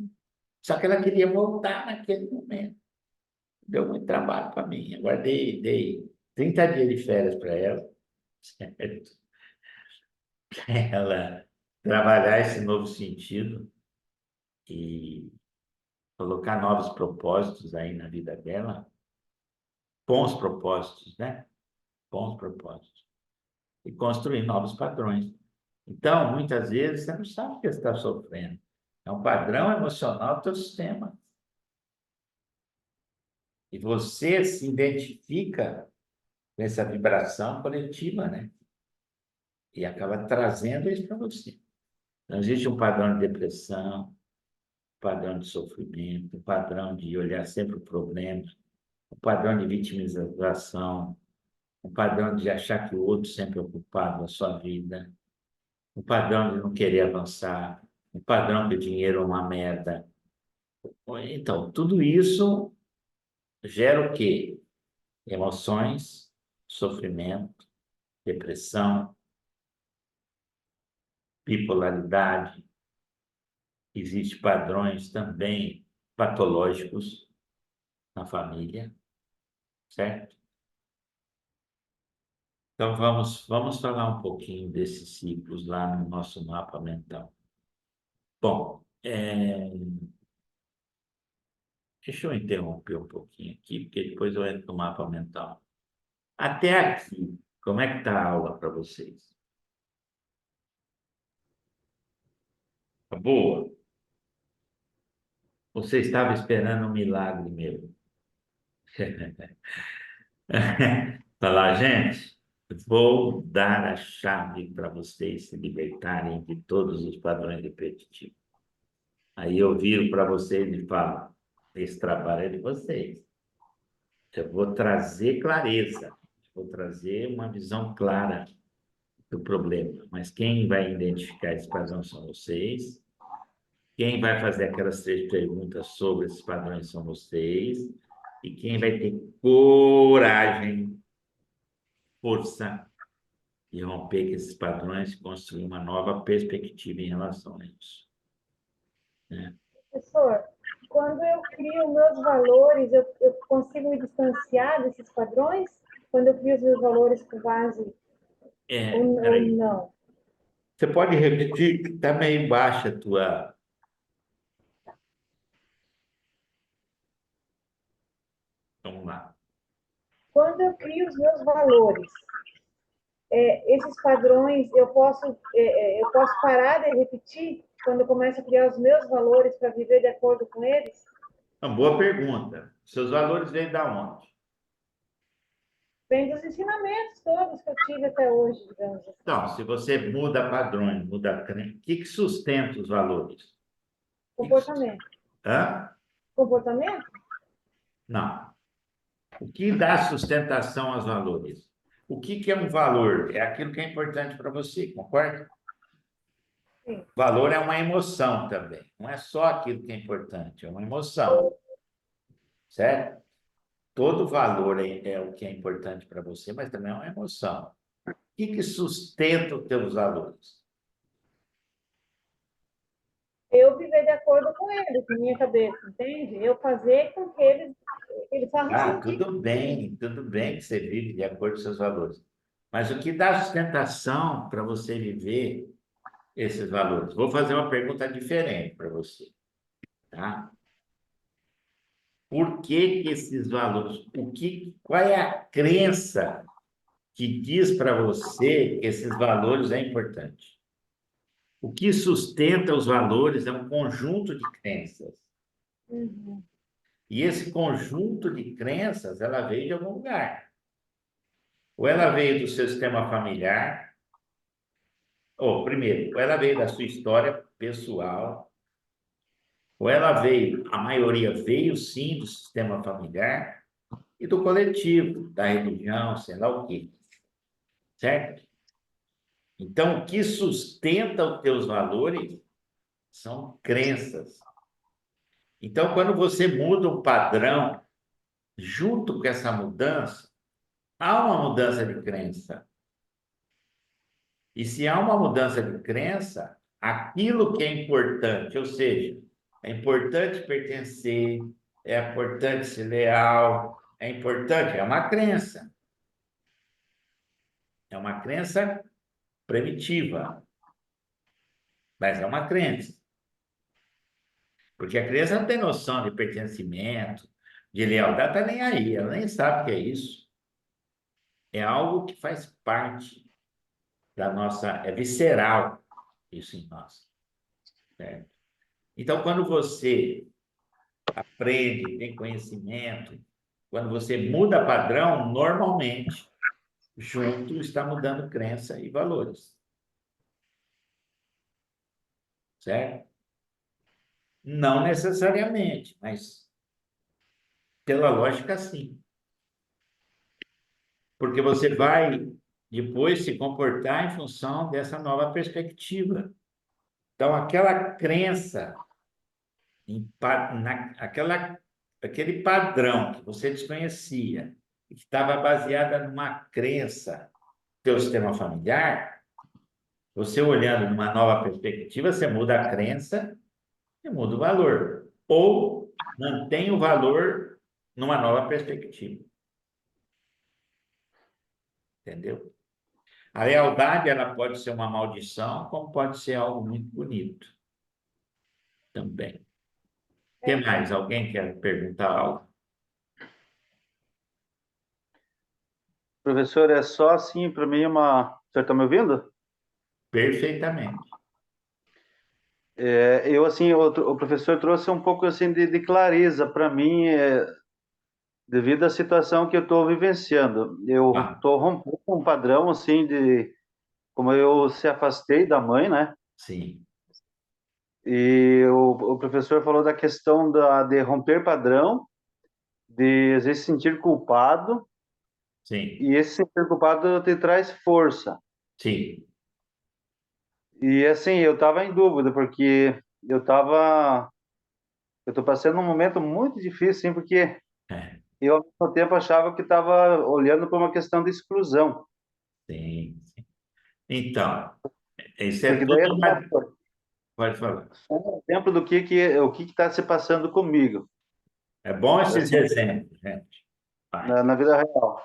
Só que ela queria voltar naquele momento. Deu muito trabalho para mim. Agora dei 30 dias de férias para ela, certo? Ela trabalhar esse novo sentido e colocar novos propósitos aí na vida dela. Bons propósitos, né? Bons propósitos. E construir novos padrões. Então, muitas vezes, você não sabe o que você está sofrendo. É um padrão emocional do teu sistema. E você se identifica com essa vibração coletiva, né? E acaba trazendo isso para você. Então, existe um padrão de depressão, um padrão de sofrimento, um padrão de olhar sempre o problema, um padrão de vitimização, um padrão de achar que o outro sempre é o culpado da sua vida, um padrão de não querer avançar, um padrão que o dinheiro é uma merda. Então, tudo isso gera o quê? Emoções, sofrimento, depressão, bipolaridade. Existem padrões também patológicos na família, certo? Então, vamos falar um pouquinho desses ciclos lá no nosso mapa mental. Bom, deixa eu interromper um pouquinho aqui, porque depois eu entro no mapa mental. Até aqui, como é que está a aula para vocês? Tá boa? Você estava esperando um milagre meu? Falar, gente, vou dar a chave para vocês se libertarem de todos os padrões repetitivos. Aí eu viro para vocês e falo, esse trabalho é de vocês. Eu vou trazer clareza, vou trazer uma visão clara do problema. Mas quem vai identificar esses padrões são vocês. Quem vai fazer aquelas 3 perguntas sobre esses padrões são vocês. E quem vai ter coragem, força de romper com esses padrões e construir uma nova perspectiva em relação a isso, né? Professor, quando eu crio meus valores, eu consigo me distanciar desses padrões? Quando eu crio os meus valores com base ou Peraí. não? Você pode repetir que está meio baixa a tua... Vamos lá. Quando eu crio os meus valores, esses padrões eu posso parar de repetir quando eu começo a criar os meus valores para viver de acordo com eles? Uma boa pergunta. Seus valores vêm da onde? Vem dos ensinamentos todos que eu tive até hoje, digamos assim. Então, se você muda padrões, muda crença, o que sustenta os valores? Comportamento. Hã? Comportamento? Não. O que dá sustentação aos valores? O que é um valor? É aquilo que é importante para você, concorda? Sim. Valor é uma emoção também. Não é só aquilo que é importante, é uma emoção, certo? Todo valor é o que é importante para você, mas também é uma emoção. O que sustenta os teus valores? Eu viver de acordo com eles, na minha cabeça, entende? Eu fazer com que eles façam Ah, sentido. tudo bem que você vive de acordo com seus valores. Mas o que dá sustentação para você viver esses valores? Vou fazer uma pergunta diferente para você, tá? Por que esses valores? Qual é a crença que diz para você que esses valores é importante? O que sustenta os valores é um conjunto de crenças. Uhum. E esse conjunto de crenças, ela veio de algum lugar. Ou ela veio do seu sistema familiar, ou primeiro, ou ela veio da sua história pessoal, ou ela veio, a maioria veio sim do sistema familiar e do coletivo, da religião, sei lá o quê, certo? Então, o que sustenta os teus valores são crenças. Então, quando você muda um padrão, junto com essa mudança, há uma mudança de crença. E se há uma mudança de crença, aquilo que é importante, ou seja, é importante pertencer, é importante ser leal, é importante, é uma crença primitiva, mas é uma crença, porque a criança não tem noção de pertencimento, de lealdade, tá nem aí, ela nem sabe o que é isso. É algo que faz parte da nossa, é visceral isso em nós, certo? Então, quando você aprende, tem conhecimento, quando você muda padrão, normalmente, junto está mudando crença e valores, certo? Não necessariamente, mas pela lógica, sim. Porque você vai depois se comportar em função dessa nova perspectiva. Então, aquela crença, aquele padrão que você desconhecia, que estava baseada numa crença do teu sistema familiar, você olhando numa nova perspectiva, você muda a crença e muda o valor. Ou mantém o valor numa nova perspectiva. Entendeu? A lealdade, ela pode ser uma maldição, como pode ser algo muito bonito também. O que mais? Alguém quer perguntar algo? Professor, é só assim, para mim, uma. O senhor está me ouvindo? Perfeitamente. Eu, assim, o professor trouxe um pouco assim de clareza para mim, devido à situação que eu estou vivenciando. Eu Ah, estou rompendo um padrão, assim, de como eu se afastei da mãe, né? sim, E o professor falou da questão de romper padrão, de às vezes sentir culpado, sim, e esse sentir culpado te traz força. sim. E assim, eu estava em dúvida, porque eu estava. Eu estou passando um momento muito difícil, sim, porque É, eu, ao mesmo tempo, achava que estava olhando para uma questão de exclusão. sim, sim. Então, isso é Porque daí, tudo uma... Pode falar. só um exemplo do o que está se passando comigo, É bom esses assim, exemplos, gente. Vai. na vida real.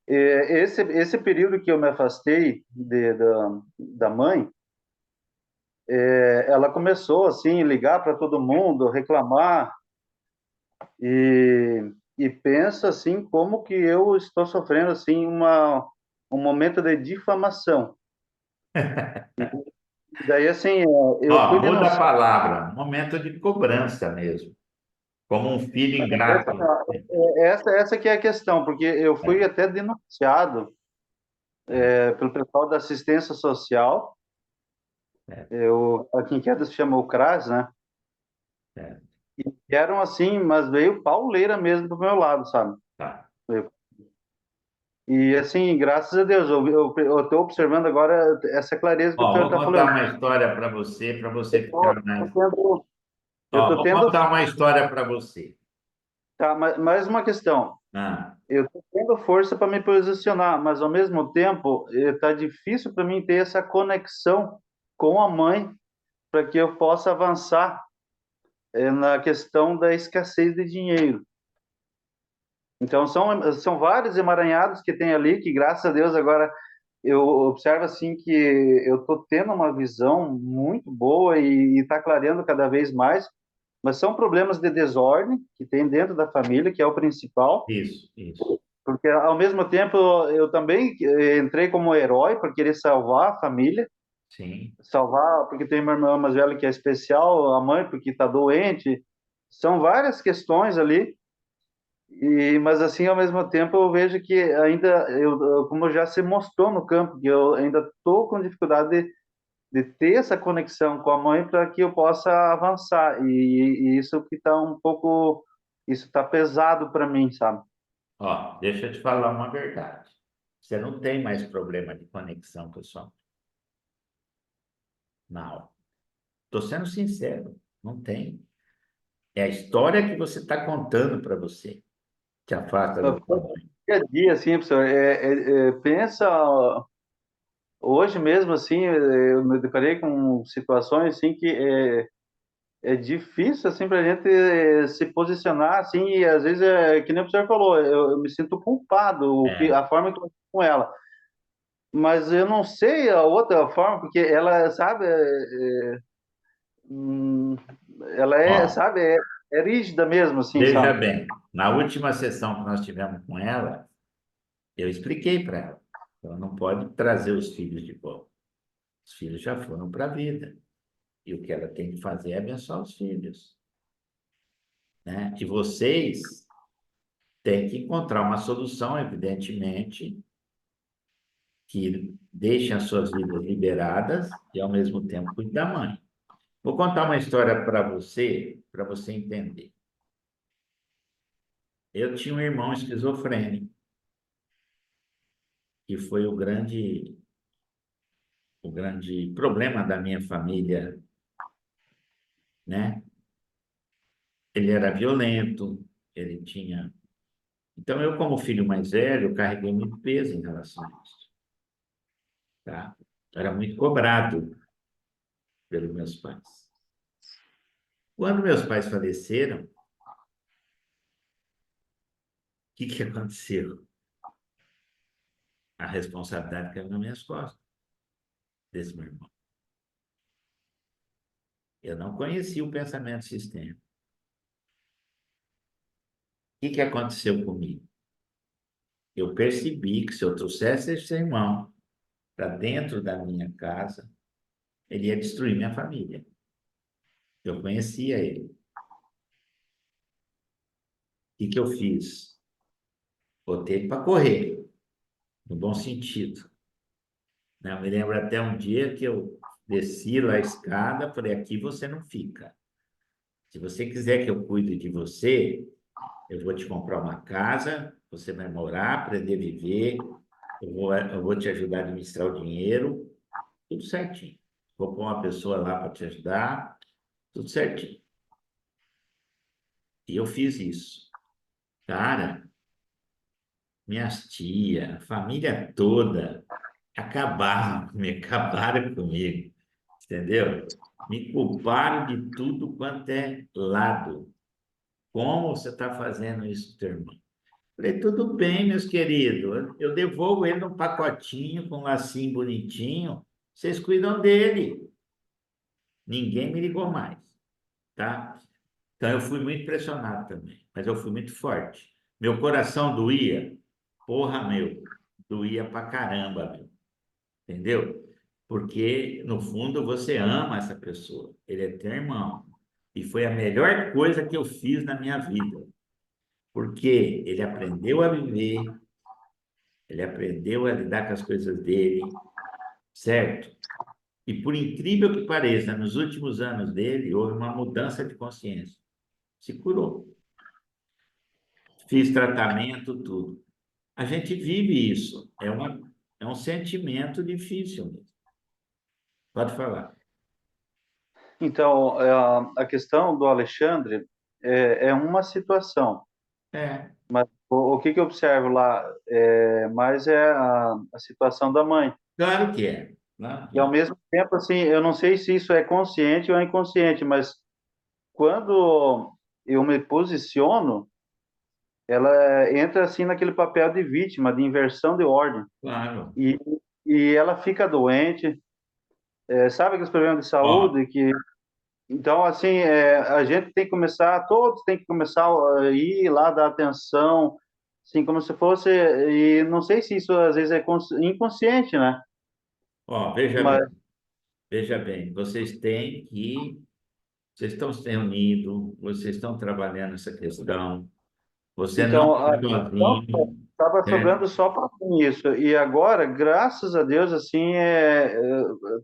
Esse período que eu me afastei da mãe, ela começou assim ligar para todo mundo, reclamar e pensa assim como que eu estou sofrendo assim um momento de difamação. E daí assim, eu Ó, fui muda a denunciar. palavra, momento de cobrança mesmo, como um filho ingrato. Essa que é a questão, porque eu fui É, até denunciado é, pelo pessoal da assistência social. é, Aqui em Queda se chama o CRAS, né? é, E eram assim, mas veio pauleira mesmo do meu lado, sabe? tá. E assim, graças a Deus, eu tô observando agora essa clareza que o Ó, senhor vou está contar falando. uma história para você Eu ficar tô mais. tendo, eu Ó, tô vou tendo, contar uma história para você. tá, mais uma questão. Ah, Eu tô tendo força para me posicionar, mas ao mesmo tempo, tá difícil para mim ter essa conexão com a mãe para que eu possa avançar na questão da escassez de dinheiro. Então, são vários emaranhados que tem ali, que graças a Deus agora eu observo assim que eu estou tendo uma visão muito boa e está clareando cada vez mais, mas são problemas de desordem que tem dentro da família, que é o principal, isso, isso. porque ao mesmo tempo eu também entrei como herói para querer salvar a família, Sim, salvar porque tem uma irmã mais velha que é especial, a mãe porque está doente, são várias questões ali. Mas assim, ao mesmo tempo, eu vejo que ainda, como já se mostrou no campo, que eu ainda estou com dificuldade de ter essa conexão com a mãe para que eu possa avançar. E isso que está um pouco, isso está pesado para mim, sabe? ó, deixa eu te falar uma verdade. Você não tem mais problema de conexão, pessoal. Não. Estou sendo sincero, não tem. É a história que você está contando para você que afasta da Mas, sua pô, mãe. dia a dia, assim, professor, pensa hoje mesmo, assim, eu me deparei com situações, assim, que é difícil, assim, para a gente se posicionar, assim, e às vezes, que nem o senhor falou, eu me sinto culpado, É, a forma que eu tô com ela. Mas eu não sei a outra forma, porque ela, sabe, hum, ela ó, sabe, é rígida mesmo, assim, veja sabe? bem, na última sessão que nós tivemos com ela, eu expliquei para ela, ela não pode trazer os filhos de volta. Os filhos já foram para a vida. E o que ela tem que fazer é abençoar os filhos, né? E vocês têm que encontrar uma solução, evidentemente, que deixe as suas vidas liberadas e, ao mesmo tempo, cuide da mãe. Vou contar uma história para você entender. Eu tinha um irmão esquizofrênico, que foi o grande problema da minha família, né? Ele era violento, ele tinha. Então, eu, como filho mais velho, carreguei muito peso em relação a isso, tá? Eu era muito cobrado pelos meus pais. Quando meus pais faleceram, o que aconteceu? A responsabilidade caiu nas minhas costas, desse meu irmão. Eu não conhecia o pensamento sistêmico. O que aconteceu comigo? Eu percebi que se eu trouxesse esse irmão para dentro da minha casa, ele ia destruir minha família. Eu conhecia ele. O que eu fiz? Botei ele para correr, no bom sentido, né? Eu me lembro até um dia que eu desci lá a escada, falei, aqui você não fica. Se você quiser que eu cuide de você, eu vou te comprar uma casa, você vai morar, aprender a viver, eu vou te ajudar a administrar o dinheiro, tudo certinho. Vou pôr uma pessoa lá para te ajudar, tudo certinho. E eu fiz isso. Cara, minhas tias, a família toda acabaram comigo, entendeu? Me culparam de tudo quanto é lado. Como você está fazendo isso, teu irmão? Falei, tudo bem, meus queridos. Eu devolvo ele num pacotinho com um lacinho bonitinho. Vocês cuidam dele. Ninguém me ligou mais, tá? Então eu fui muito pressionado também, mas eu fui muito forte. Meu coração doía, porra, meu, doía pra caramba, meu, entendeu? Porque no fundo você ama essa pessoa, ele é teu irmão. E foi a melhor coisa que eu fiz na minha vida, porque ele aprendeu a viver, ele aprendeu a lidar com as coisas dele, certo? E por incrível que pareça, nos últimos anos dele, houve uma mudança de consciência. Se curou. Fiz tratamento, tudo. A gente vive isso. É um sentimento difícil mesmo. Pode falar. Então, a questão do Alexandre é uma situação, É, mas o que eu observo lá mais é a situação da mãe. claro que é. Claro que E ao é. mesmo tempo, assim, eu não sei se isso é consciente ou inconsciente, mas quando eu me posiciono, ela entra assim naquele papel de vítima, de inversão de ordem. Claro. E, e ela fica doente, sabe aqueles problemas de Ó, saúde que então, assim, a gente tem que começar, todos têm que começar a ir lá, dar atenção, assim, como se fosse, e não sei se isso às vezes é inconsciente, né? ó, Mas, veja bem, vocês estão se reunindo, vocês estão trabalhando essa questão, você não então, está então sozinho, estava né? sobrando só para mim isso, e agora, graças a Deus, assim,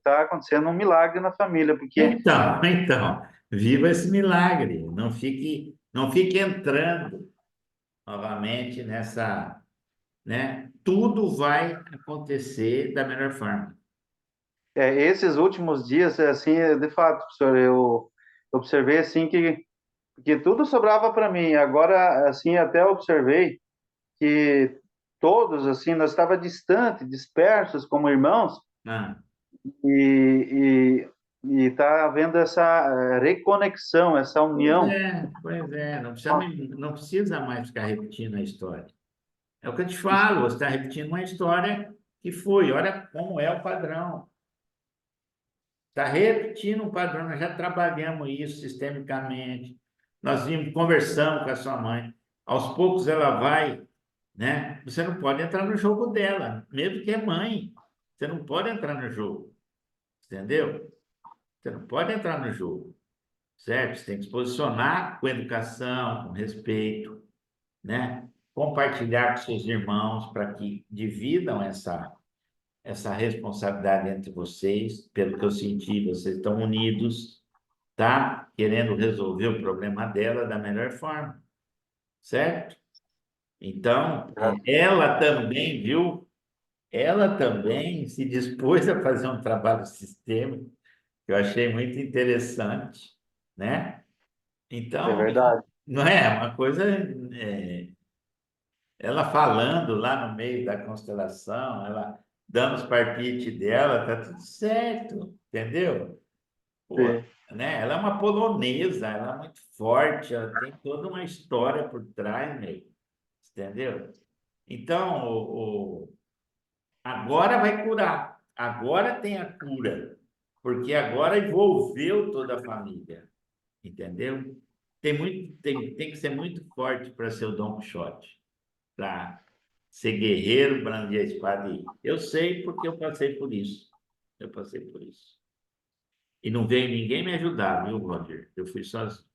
tá acontecendo um milagre na família, porque Então, viva esse milagre, não fique entrando novamente nessa, né? Tudo vai acontecer da melhor forma. esses últimos dias, assim, de fato, professor, eu observei, assim, que tudo sobrava para mim, agora, assim, até observei que todos, assim, nós estávamos distantes, dispersos como irmãos, Ah, E está havendo essa reconexão, essa união. pois é, não precisa mais ficar repetindo a história. É o que eu te falo, você está repetindo uma história que foi, olha como é o padrão. Está repetindo um padrão, nós já trabalhamos isso sistemicamente. Nós vimos, conversamos com a sua mãe. Aos poucos ela vai, né? Você não pode entrar no jogo dela, mesmo que é mãe. Você não pode entrar no jogo, entendeu? Você não pode entrar no jogo, certo? Você tem que se posicionar com educação, com respeito, né? Compartilhar com seus irmãos para que dividam essa responsabilidade entre vocês. Pelo que eu senti, vocês estão unidos, tá? Querendo resolver o problema dela da melhor forma, certo? Então, ela também, viu? Ela também se dispôs a fazer um trabalho sistêmico que eu achei muito interessante, né? É Então, verdade. não é uma coisa, é, ela falando lá no meio da constelação, ela dando os palpites dela, tá tudo certo, entendeu? Pô, Sim. né? Ela é uma polonesa, ela é muito forte, ela tem toda uma história por trás, meu, entendeu? Então, agora vai curar, agora tem a cura, porque agora envolveu toda a família, entendeu? Tem que ser muito forte para ser o Dom Quixote, para ser guerreiro, brandir a espada e ir. Eu sei porque eu passei por isso. Eu passei por isso. E não veio ninguém me ajudar, viu, Roger? Eu fui sozinho.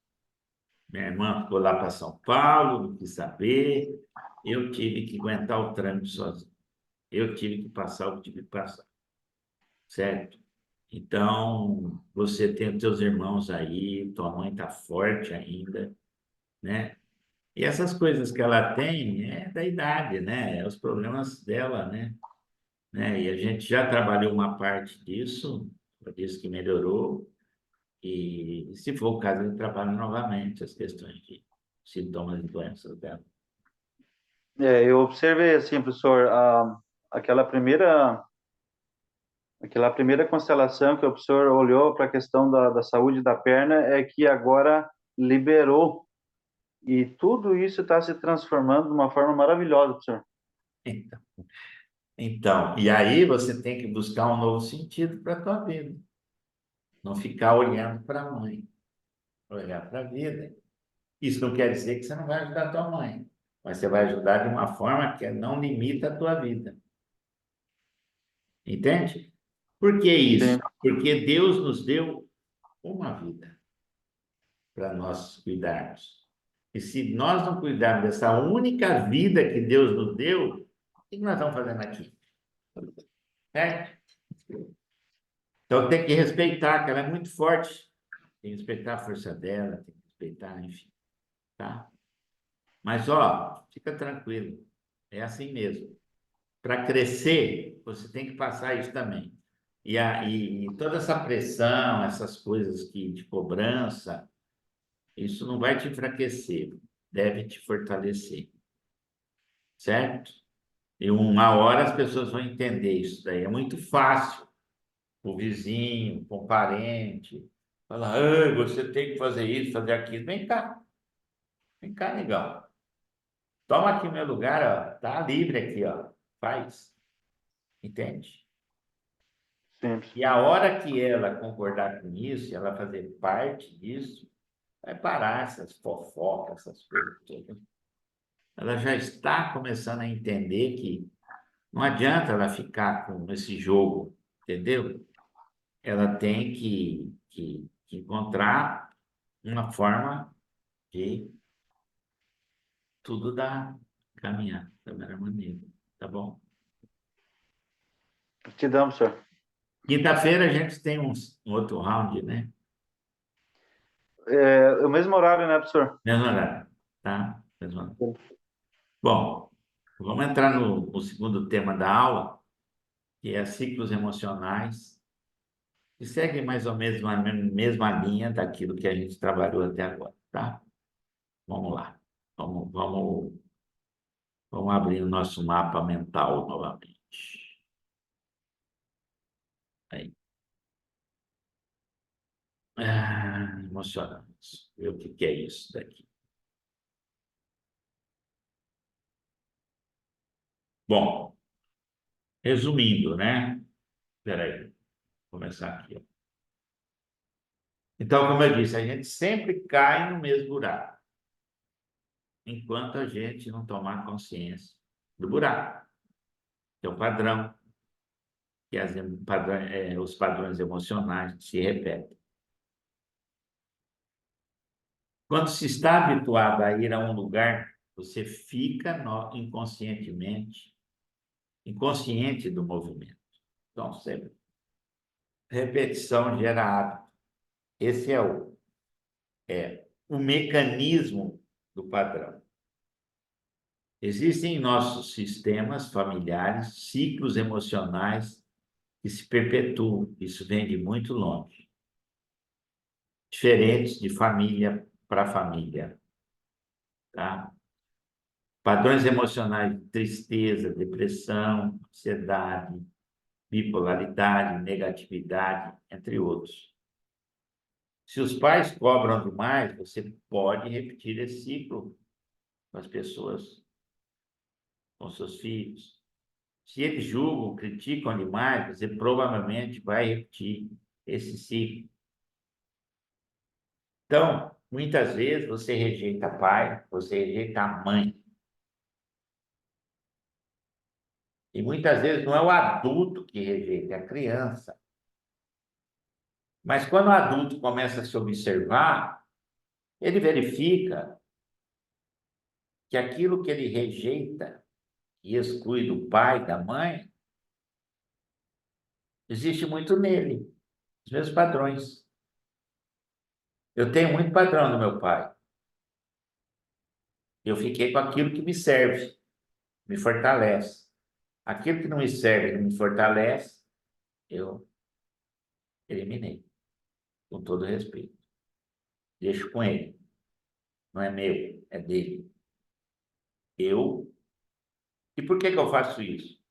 Minha irmã ficou lá para São Paulo, não quis saber. Eu tive que aguentar o trâmite sozinho. Eu tive que passar o que tive que passar, certo? Então, você tem os teus irmãos aí, tua mãe está forte ainda, né? E essas coisas que ela tem é da idade, né? É os problemas dela, né? E a gente já trabalhou uma parte disso, ela disse que melhorou, e se for o caso, ele trabalha novamente as questões de sintomas e doenças dela. Eu observei assim, professor, aquela primeira aquela primeira constelação que o professor olhou para a questão da saúde da perna é que agora liberou e tudo isso está se transformando de uma forma maravilhosa, professor. Então, e aí você tem que buscar um novo sentido para a tua vida. Não ficar olhando para a mãe, olhar para a vida. Isso não quer dizer que você não vai ajudar a tua mãe, mas você vai ajudar de uma forma que não limita a tua vida. Entende? Por que isso? Sim, Porque Deus nos deu uma vida para nós cuidarmos. E se nós não cuidarmos dessa única vida que Deus nos deu, o que nós estamos fazendo aqui? Certo? Então tem que respeitar, que ela é muito forte. Tem que respeitar a força dela, tem que respeitar, enfim, tá? Mas, ó, fica tranquilo. É assim mesmo. Para crescer, você tem que passar isso também. E toda essa pressão, essas coisas que de cobrança, isso não vai te enfraquecer, deve te fortalecer, certo? E uma hora as pessoas vão entender isso daí. É muito fácil o vizinho, o parente, falar, "Ai, você tem que fazer isso, fazer aquilo. Vem cá, legal. Toma aqui meu lugar, ó. Tá livre aqui, ó. Faz. Entende? simples. E a hora que ela concordar com isso, ela fazer parte disso, vai parar essas fofocas, essas coisas todas. Ela já está começando a entender que não adianta ela ficar com esse jogo, entendeu? Ela tem que encontrar uma forma de tudo dar, caminhar da melhor maneira, tá bom? Te damos, professor. Quinta-feira a gente tem um outro round, né? É o mesmo horário, né, professor? Mesmo horário, tá? Mesmo horário. Bom, vamos entrar no segundo tema da aula, que é ciclos emocionais, que segue mais ou menos a mesma linha daquilo que a gente trabalhou até agora, tá? Vamos lá. Vamos abrir o nosso mapa mental novamente. Emocionantes. Ver o que é isso daqui. Bom, resumindo, né? Espera aí, vou começar aqui. Ó. Então, como eu disse, a gente sempre cai no mesmo buraco, enquanto a gente não tomar consciência do buraco, que é o padrão, que os padrões emocionais se repetem. Quando se está habituado a ir a um lugar, você fica inconscientemente inconsciente do movimento. Então, sempre repetição gera hábito. Esse é o mecanismo do padrão. Existem em nossos sistemas familiares ciclos emocionais que se perpetuam. Isso vem de muito longe. Diferentes de família para família. Tá? Padrões emocionais de tristeza, depressão, ansiedade, bipolaridade, negatividade, entre outros. Se os pais cobram demais, você pode repetir esse ciclo com as pessoas, com seus filhos. Se eles julgam, criticam demais, você provavelmente vai repetir esse ciclo. Então, muitas vezes você rejeita pai, você rejeita a mãe. E muitas vezes não é o adulto que rejeita, é a criança. Mas quando o adulto começa a se observar, ele verifica que aquilo que ele rejeita e exclui do pai, da mãe, existe muito nele, os mesmos padrões. Eu tenho muito padrão do meu pai. Eu fiquei com aquilo que me serve, me fortalece. Aquilo que não me serve, não me fortalece, eu eliminei, com todo respeito. Deixo com ele. Não é meu, é dele. Eu. E por que eu faço isso?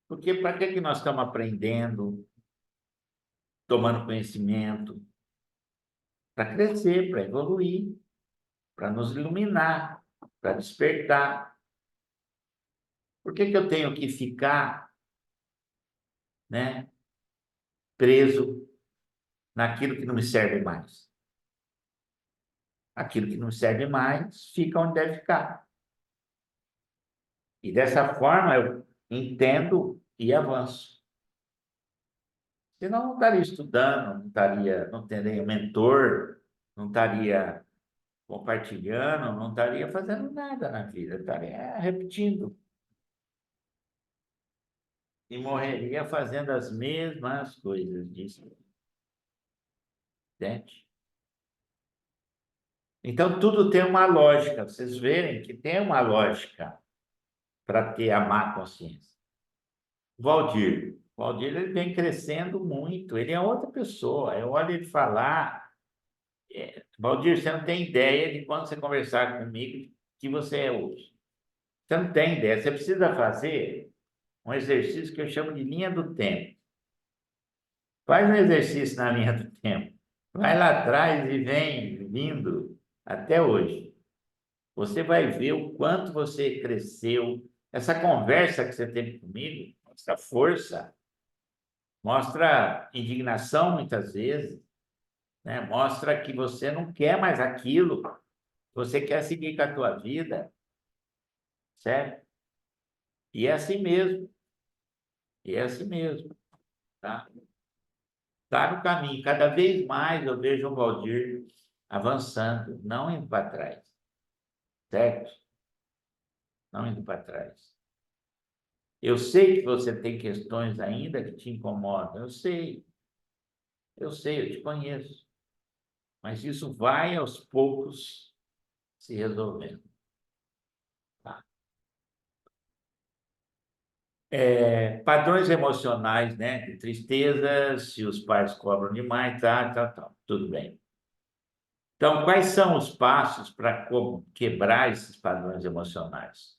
Porque para que nós estamos aprendendo, tomando conhecimento? Para crescer, para evoluir, para nos iluminar, para despertar. Por que eu tenho que ficar, né, preso naquilo que não me serve mais? Aquilo que não serve mais fica onde deve ficar. E dessa forma eu entendo e avanço. Senão não estaria estudando, não teria mentor, não estaria compartilhando, não estaria fazendo nada na vida, estaria repetindo. E morreria fazendo as mesmas coisas, disse. Entende? Então, tudo tem uma lógica. Vocês verem que tem uma lógica para ter a má consciência. O Valdir ele vem crescendo muito. Ele é outra pessoa. Eu olho ele falar. Valdir, você não tem ideia de quando você conversar comigo que você é hoje. Você não tem ideia. Você precisa fazer um exercício que eu chamo de linha do tempo. Faz um exercício na linha do tempo. Vai lá atrás e vem vindo até hoje. Você vai ver o quanto você cresceu. Essa conversa que você teve comigo mostra força, mostra indignação muitas vezes, né? Mostra que você não quer mais aquilo, você quer seguir com a tua vida, certo? E é assim mesmo, e é assim mesmo, tá? Tá no caminho. Cada vez mais eu vejo o Valdir avançando, não indo para trás, certo? Não indo para trás. Eu sei que você tem questões ainda que te incomodam, eu te conheço, mas isso vai aos poucos se resolvendo. Tá? Padrões emocionais, né? De tristeza, se os pais cobram demais, tá, tudo bem. Então, quais são os passos para quebrar esses padrões emocionais?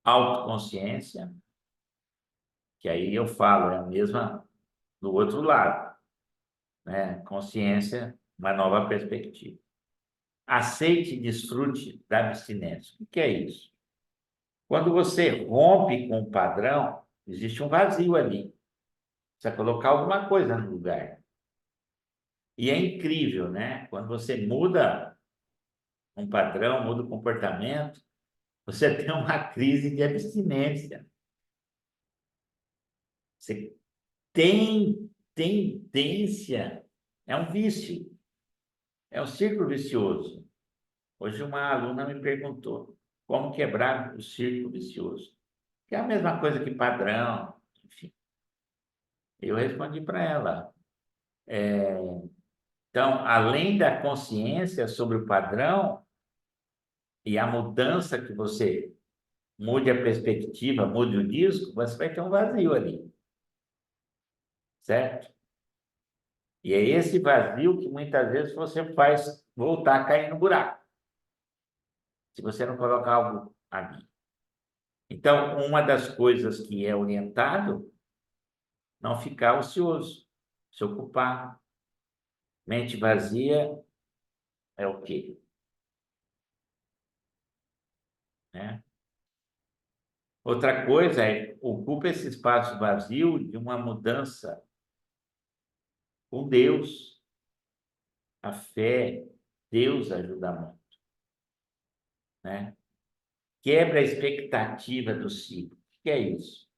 Autoconsciência, que aí eu falo, é a mesma do outro lado, né? Consciência, uma nova perspectiva. Aceite e desfrute da abstinência. O que é isso? Quando você rompe com o padrão, existe um vazio ali. Precisa colocar alguma coisa no lugar. E é incrível, né? Quando você muda um padrão, muda o comportamento, você tem uma crise de abstinência. Você tem tendência, é um vício, é um círculo vicioso. Hoje uma aluna me perguntou como quebrar o círculo vicioso, que é a mesma coisa que padrão, enfim. Eu respondi para ela. Então, além da consciência sobre o padrão e a mudança que você mude a perspectiva, mude o disco, você vai ter um vazio ali, certo? E é esse vazio que muitas vezes você faz voltar a cair no buraco, se você não colocar algo ali. Então, uma das coisas que é orientado, não ficar ocioso, se ocupar. Mente vazia é o quê? Né? Outra coisa é, ocupa esse espaço vazio de uma mudança com Deus. A fé, Deus ajuda muito, né? Quebra a expectativa do ciclo. O que é isso?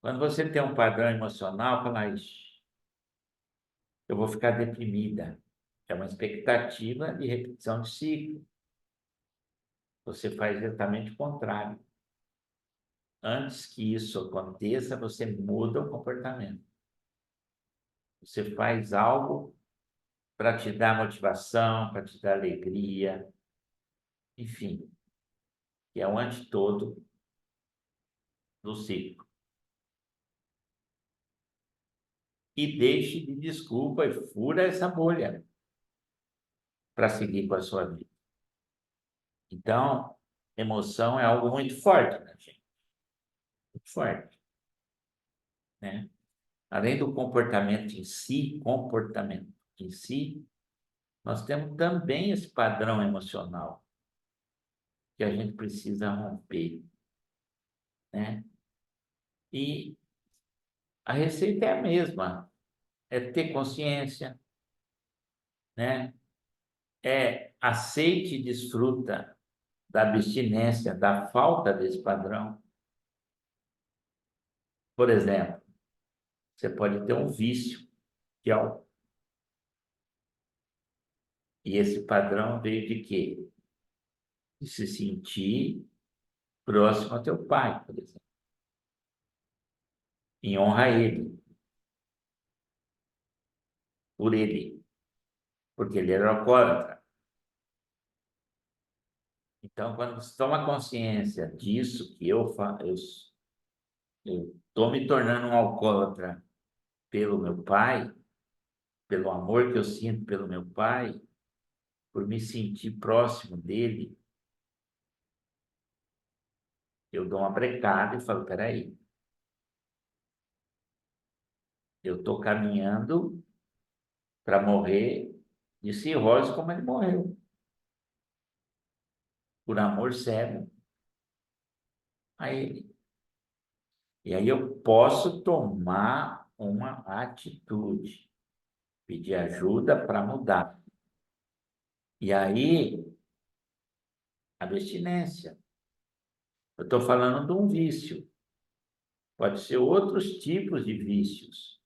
Quando você tem um padrão emocional, fala, "Ixi, eu vou ficar deprimida." É uma expectativa de repetição de ciclo. Você faz exatamente o contrário. Antes que isso aconteça, você muda o comportamento. Você faz algo para te dar motivação, para te dar alegria, enfim, que é o antitodo do ciclo. E deixe de desculpa e fura essa bolha para seguir com a sua vida. Então, emoção é algo muito forte, né, gente? Muito forte, né? Além do comportamento em si, nós temos também esse padrão emocional que a gente precisa romper, né? E a receita é a mesma, é ter consciência, né? É aceite e desfruta da abstinência, da falta desse padrão. Por exemplo, você pode ter um vício de álcool. E esse padrão veio de quê? De se sentir próximo ao teu pai, por exemplo. Em honra a ele, por ele, porque ele era alcoólatra. Então, quando você toma consciência disso, que eu estou me tornando um alcoólatra pelo meu pai, pelo amor que eu sinto pelo meu pai, por me sentir próximo dele, eu dou uma brecada e falo, peraí, eu estou caminhando para morrer de cirrose como ele morreu, por amor cego a ele. E aí eu posso tomar uma atitude, pedir ajuda para mudar. E aí, abstinência. Eu estou falando de um vício. Pode ser outros tipos de vícios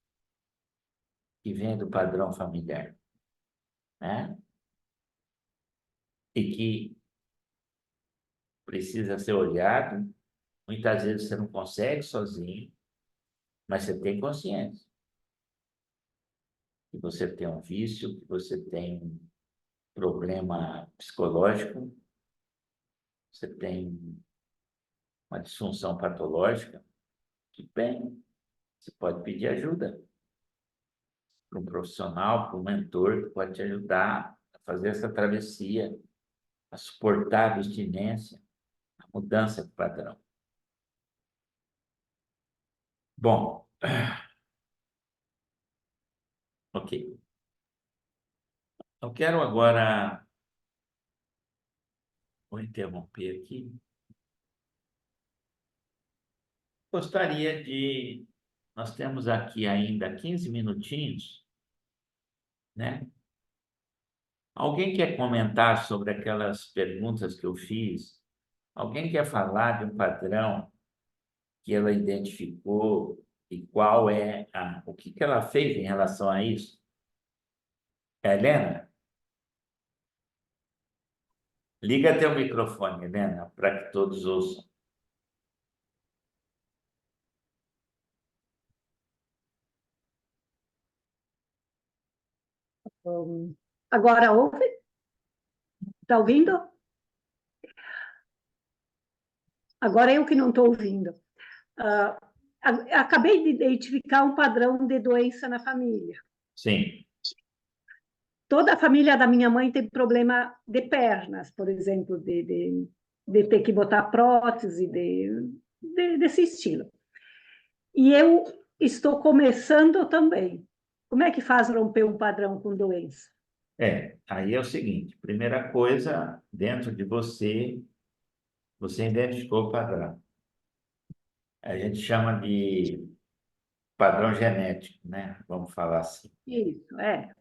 que vêm do padrão familiar, né? E que precisa ser olhado. Muitas vezes você não consegue sozinho, mas você tem consciência que você tem um vício, que você tem um problema psicológico, você tem uma disfunção patológica, que bem, você pode pedir ajuda para um profissional, para um mentor que pode te ajudar a fazer essa travessia, a suportar a abstinência, a mudança de padrão. Bom, ok. Eu quero agora, vou interromper aqui, gostaria de, nós temos aqui ainda 15 minutinhos, né? Alguém quer comentar sobre aquelas perguntas que eu fiz? Alguém quer falar de um padrão que ela identificou e qual é o que que ela fez em relação a isso? Helena, liga teu microfone, Helena, para que todos ouçam. Agora ouve? Está ouvindo? Agora eu que não estou ouvindo. Acabei de identificar um padrão de doença na família. Sim, Toda a família da minha mãe tem problema de pernas, por exemplo, de ter que botar prótese, desse estilo. E eu estou começando também. Como é que faz romper um padrão com doença? aí é o seguinte, primeira coisa, dentro de você, você identificou o padrão. A gente chama de padrão genético, né? Vamos falar assim, Isso, né?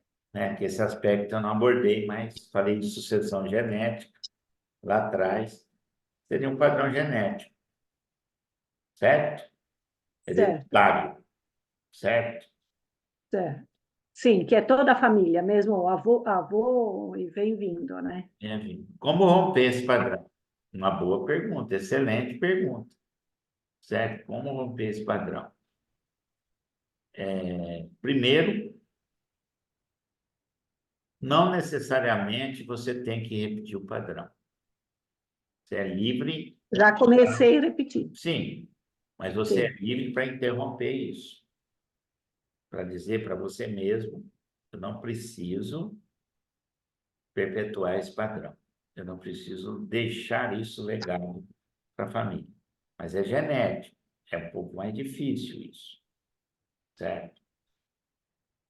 Que esse aspecto eu não abordei, mas falei de sucessão genética lá atrás. Seria um padrão genético, certo? certo, Hereditário, certo? certo. Sim, que é toda a família, mesmo o avô e vem vindo, né? Enfim, como romper esse padrão? Uma boa pergunta, excelente pergunta, certo? Como romper esse padrão? Primeiro, não necessariamente você tem que repetir o padrão. Você é livre, Já comecei a repetir. sim, mas você é Sim, livre para interromper isso, para dizer para você mesmo, eu não preciso perpetuar esse padrão. Eu não preciso deixar isso legado para a família. Mas é genético, é um pouco mais difícil isso, certo?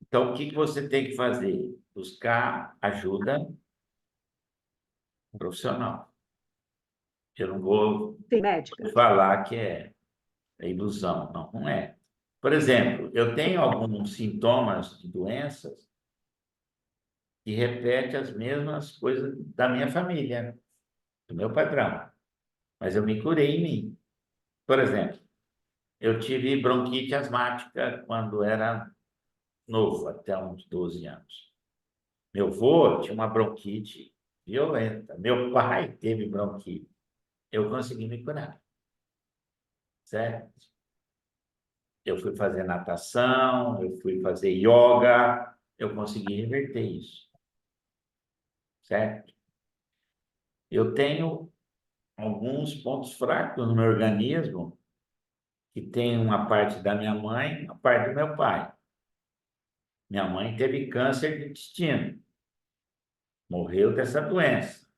Então, o que que você tem que fazer? Buscar ajuda profissional. Eu não vou sim, médica. falar que é ilusão, não, não é. Por exemplo, eu tenho alguns sintomas de doenças que repetem as mesmas coisas da minha família, do meu padrão, mas eu me curei em mim. Por exemplo, eu tive bronquite asmática quando era novo, até uns 12 anos. Meu avô tinha uma bronquite violenta. Meu pai teve bronquite. Eu consegui me curar, certo? Eu fui fazer natação, eu fui fazer yoga, eu consegui reverter isso, certo? Eu tenho alguns pontos fracos no meu organismo, que tem uma parte da minha mãe, uma parte do meu pai. Minha mãe teve câncer de intestino, morreu dessa doença.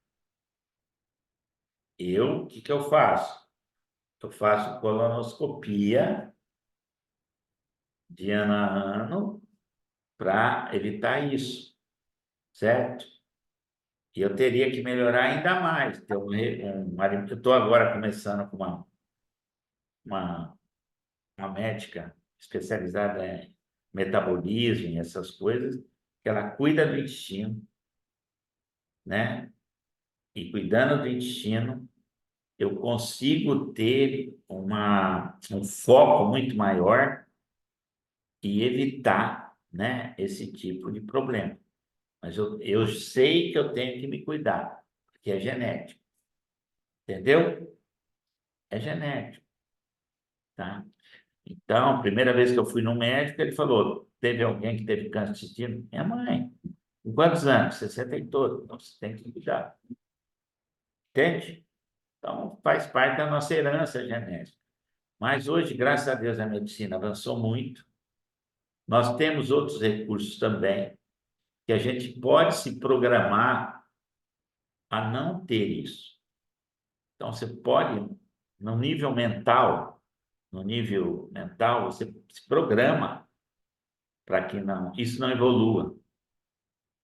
O que que eu faço? Eu faço colonoscopia de ano a ano para evitar isso, certo? E eu teria que melhorar ainda mais. Eu estou agora começando com uma, uma médica especializada em metabolismo e essas coisas, que ela cuida do intestino, né? E cuidando do intestino, eu consigo ter um foco muito maior e evitar, né, esse tipo de problema. Mas eu sei que eu tenho que me cuidar, porque é genético, entendeu? É genético, tá? Então, a primeira vez que eu fui no médico, ele falou: teve alguém que teve câncer de intestino? Minha mãe. Com quantos anos? 60 e todo. Então, você tem que cuidar. Entende? Então, faz parte da nossa herança genética. Mas hoje, graças a Deus, a medicina avançou muito. Nós temos outros recursos também, que a gente pode se programar a não ter isso. Então, você pode, no nível mental, você se programa para que isso não evolua.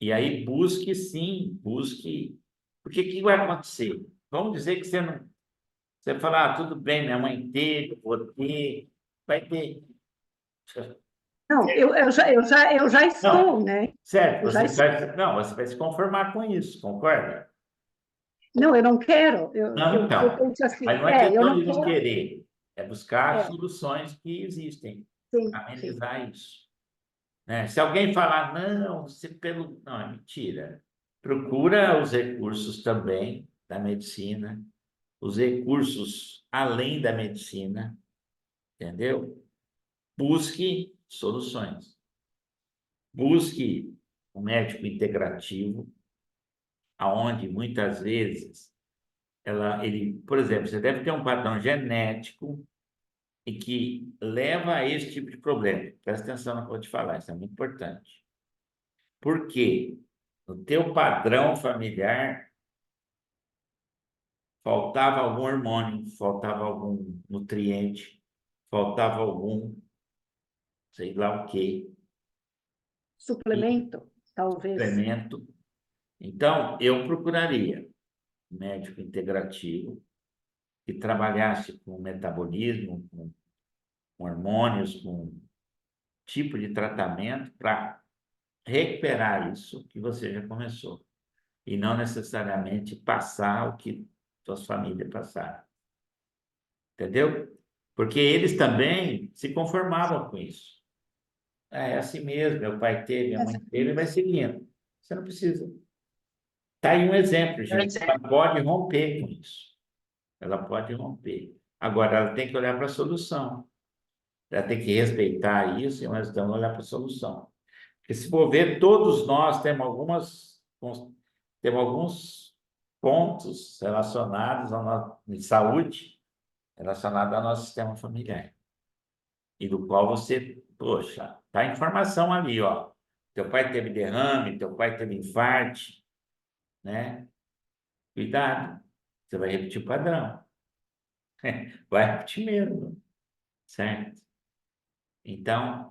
E aí busque sim, busque. Porque o que vai acontecer? Vamos dizer que você não. Você fala, tudo bem, minha mãe teve, vou ter, vai ter. Não, eu já estou, Não, né? certo, Eu já você estou. vai, não, você vai se conformar com isso, concorda? Não, eu não quero. Não, Eu então. penso assim, Mas não é eu questão não de não quero. querer, é buscar É, soluções que existem, sim, sim. amenizar isso. Né? Se alguém falar, não, você pelo. Não, é mentira. Procura os recursos também da medicina, os recursos além da medicina, entendeu? Busque soluções. Busque um médico integrativo, aonde muitas vezes por exemplo, você deve ter um padrão genético e que leva a esse tipo de problema. Presta atenção no que eu vou te falar, isso é muito importante. Por quê? No teu padrão familiar, faltava algum hormônio, faltava algum nutriente, faltava algum, sei lá o quê, Suplemento, talvez. suplemento. Então, eu procuraria um médico integrativo que trabalhasse com metabolismo, com hormônios, com tipo de tratamento para recuperar isso que você já começou. E não necessariamente passar o que suas famílias passaram. Entendeu? Porque eles também se conformavam com isso. É assim mesmo, meu pai teve, minha mãe teve, vai seguindo. Você não precisa. Está aí um exemplo, gente. Ela pode romper com isso. Ela pode romper. Agora, ela tem que olhar para a solução. Ela tem que respeitar isso, mas então olhar para a solução. Porque se for ver, todos nós temos alguns pontos relacionados à nossa de saúde, relacionados ao nosso sistema familiar. E do qual você, poxa, tá a informação ali, ó. Teu pai teve derrame, teu pai teve infarte, né? Cuidado, você vai repetir o padrão. Vai repetir mesmo, certo? Então,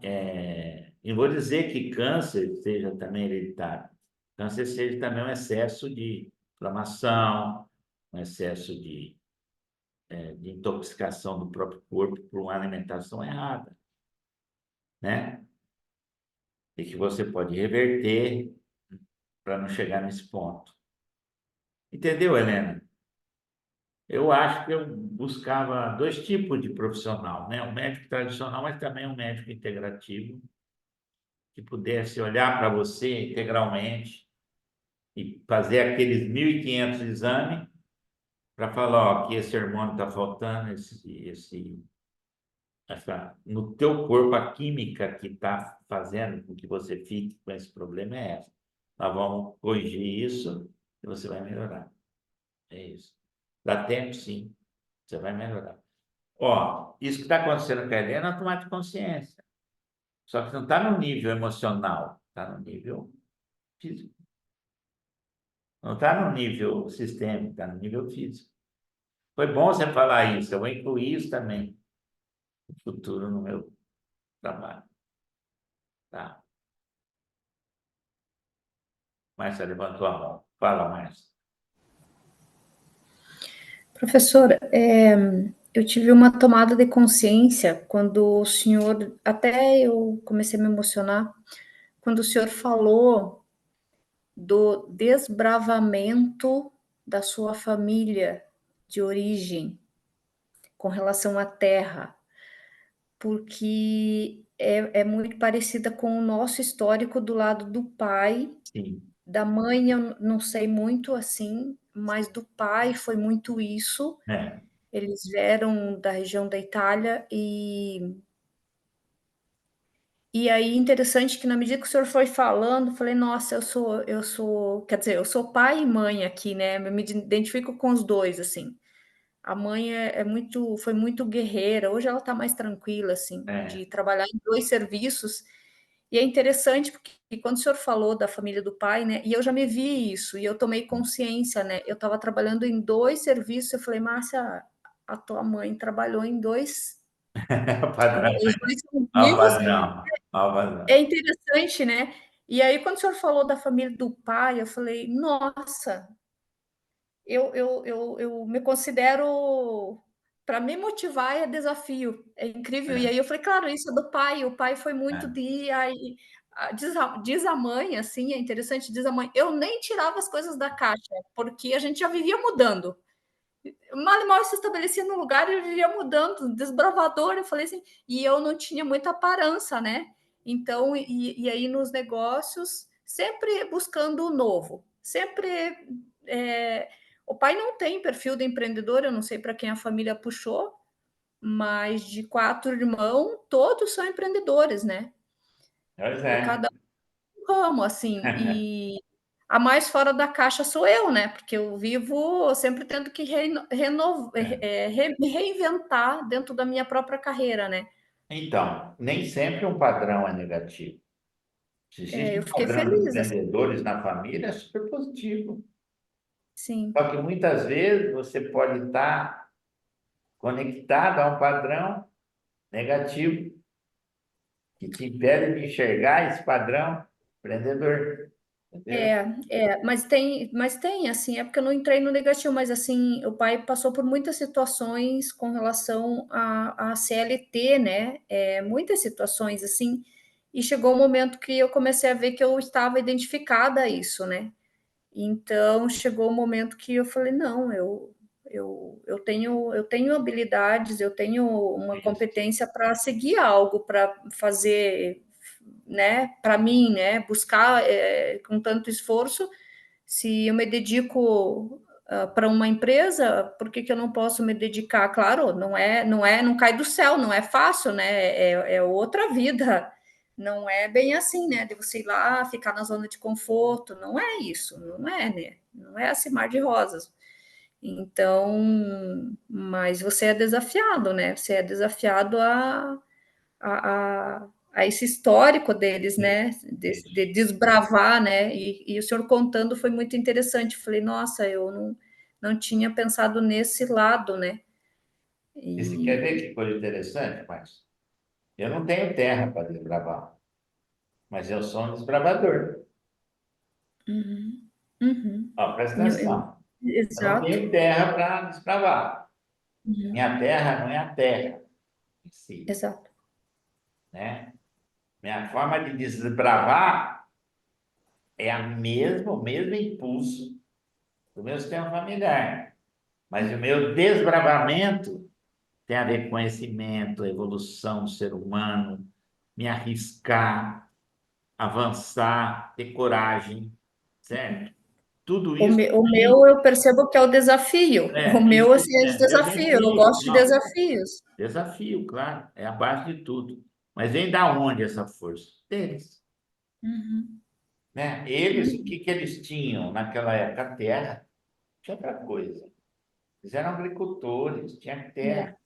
eu vou dizer que câncer seja também hereditário. Câncer seja também um excesso de inflamação, um excesso de intoxicação do próprio corpo por uma alimentação errada, né? E que você pode reverter para não chegar nesse ponto. Entendeu, Helena? Eu acho que eu buscava dois tipos de profissional, né? Um médico tradicional, mas também um médico integrativo, que pudesse olhar para você integralmente e fazer aqueles 1.500 exames para falar, ó, que esse hormônio está faltando, no teu corpo, a química que está fazendo com que você fique com esse problema é essa. Nós vamos corrigir isso e você vai melhorar. É isso. Dá tempo, sim. Você vai melhorar. Ó, isso que está acontecendo com a Helena é tomar de consciência. Só que não está no nível emocional, está no nível físico. Não está no nível sistêmico, está no nível físico. Foi bom você falar isso. Eu vou incluir isso também no futuro no meu trabalho. Tá? Márcia levantou a mão. Fala, Márcia. Professora, eu tive uma tomada de consciência quando o senhor, até eu comecei a me emocionar, quando o senhor falou do desbravamento da sua família de origem com relação à terra, porque é muito parecida com o nosso histórico do lado do pai. Sim. Da mãe eu não sei muito assim, mas do pai foi muito isso. É. Eles vieram da região da Itália e aí interessante que na medida que o senhor foi falando, eu falei, nossa, quer dizer, eu sou pai e mãe aqui, né? Eu me identifico com os dois, assim. A mãe foi muito guerreira, hoje ela está mais tranquila, assim, É. de trabalhar em dois serviços. E é interessante porque quando o senhor falou da família do pai, né? E eu já me vi isso, e eu tomei consciência, né? Eu estava trabalhando em dois serviços, eu falei, Márcia, a tua mãe trabalhou em Padrão. os dois Ó, serviços. padrão. Ó, É padrão. interessante, né? E aí, quando o senhor falou da família do pai, eu falei, nossa, eu me considero, para me motivar é desafio, é incrível. E É, aí eu falei, claro, isso é do pai, o pai foi muito é. de. Aí, diz a mãe, assim, é interessante, diz a mãe, eu nem tirava as coisas da caixa, porque a gente já vivia mudando. Mal e mal se estabelecia no lugar e eu vivia mudando, desbravador. Eu falei assim, e eu não tinha muita aparência, né? Então, e aí nos negócios, sempre buscando o novo, sempre. é, o pai não tem perfil de empreendedor, eu não sei para quem a família puxou, mas de 4 irmãos, todos são empreendedores, né? Pois E é. cada ramo, assim, e a mais fora da caixa sou eu, né? Porque eu vivo sempre tendo que É. me reinventar dentro da minha própria carreira, né? Então, nem sempre um padrão é negativo. Se existe Eu um fiquei padrão de feliz, assim, empreendedores na família, é super positivo. sim. Só que muitas vezes você pode estar conectado a um padrão negativo que te impede de enxergar esse padrão empreendedor. Entendeu? Mas tem, assim, é porque eu não entrei no negativo, mas assim, o pai passou por muitas situações com relação a CLT, né? Muitas situações, assim, e chegou um momento que eu comecei a ver que eu estava identificada a isso, né? Então, chegou um momento que eu falei, não, eu tenho habilidades, eu tenho uma Isso. competência para seguir algo, para fazer, né, para mim, né, buscar com tanto esforço. Se eu me dedico para uma empresa, por que que eu não posso me dedicar? Claro, não cai do céu, não é fácil, né? É outra vida. Não é bem assim, né? De você ir lá, ficar na zona de conforto, não é isso, não é, né? Não é assim mar de rosas. Então, mas você é desafiado, né? Você é desafiado a esse histórico deles, Isso. né? De Isso. desbravar, né? E o senhor contando foi muito interessante. Falei, nossa, eu não tinha pensado nesse lado, né? E você quer ver E que coisa interessante, mas eu não tenho terra para desbravar, mas eu sou um desbravador. uhum, uhum. Ó, presta atenção. Eu não Exato. tenho terra para desbravar. Uhum, Minha terra não é a terra em si, exato. né? Minha forma de desbravar é o mesmo impulso do meu sistema familiar. Mas o meu desbravamento tem a ver com conhecimento, evolução do ser humano, me arriscar, avançar, ter coragem, certo? Tudo isso O meu eu percebo que é o desafio. O meu isso assim, é de é o desafio. Eu desafio. gosto de Não, desafios. desafio, claro, é a base de tudo. Mas vem da onde essa força? Deles, Uhum, né? Eles, o uhum, que que eles tinham naquela época? A terra, tinha outra coisa. Eles eram agricultores, tinha terra. é,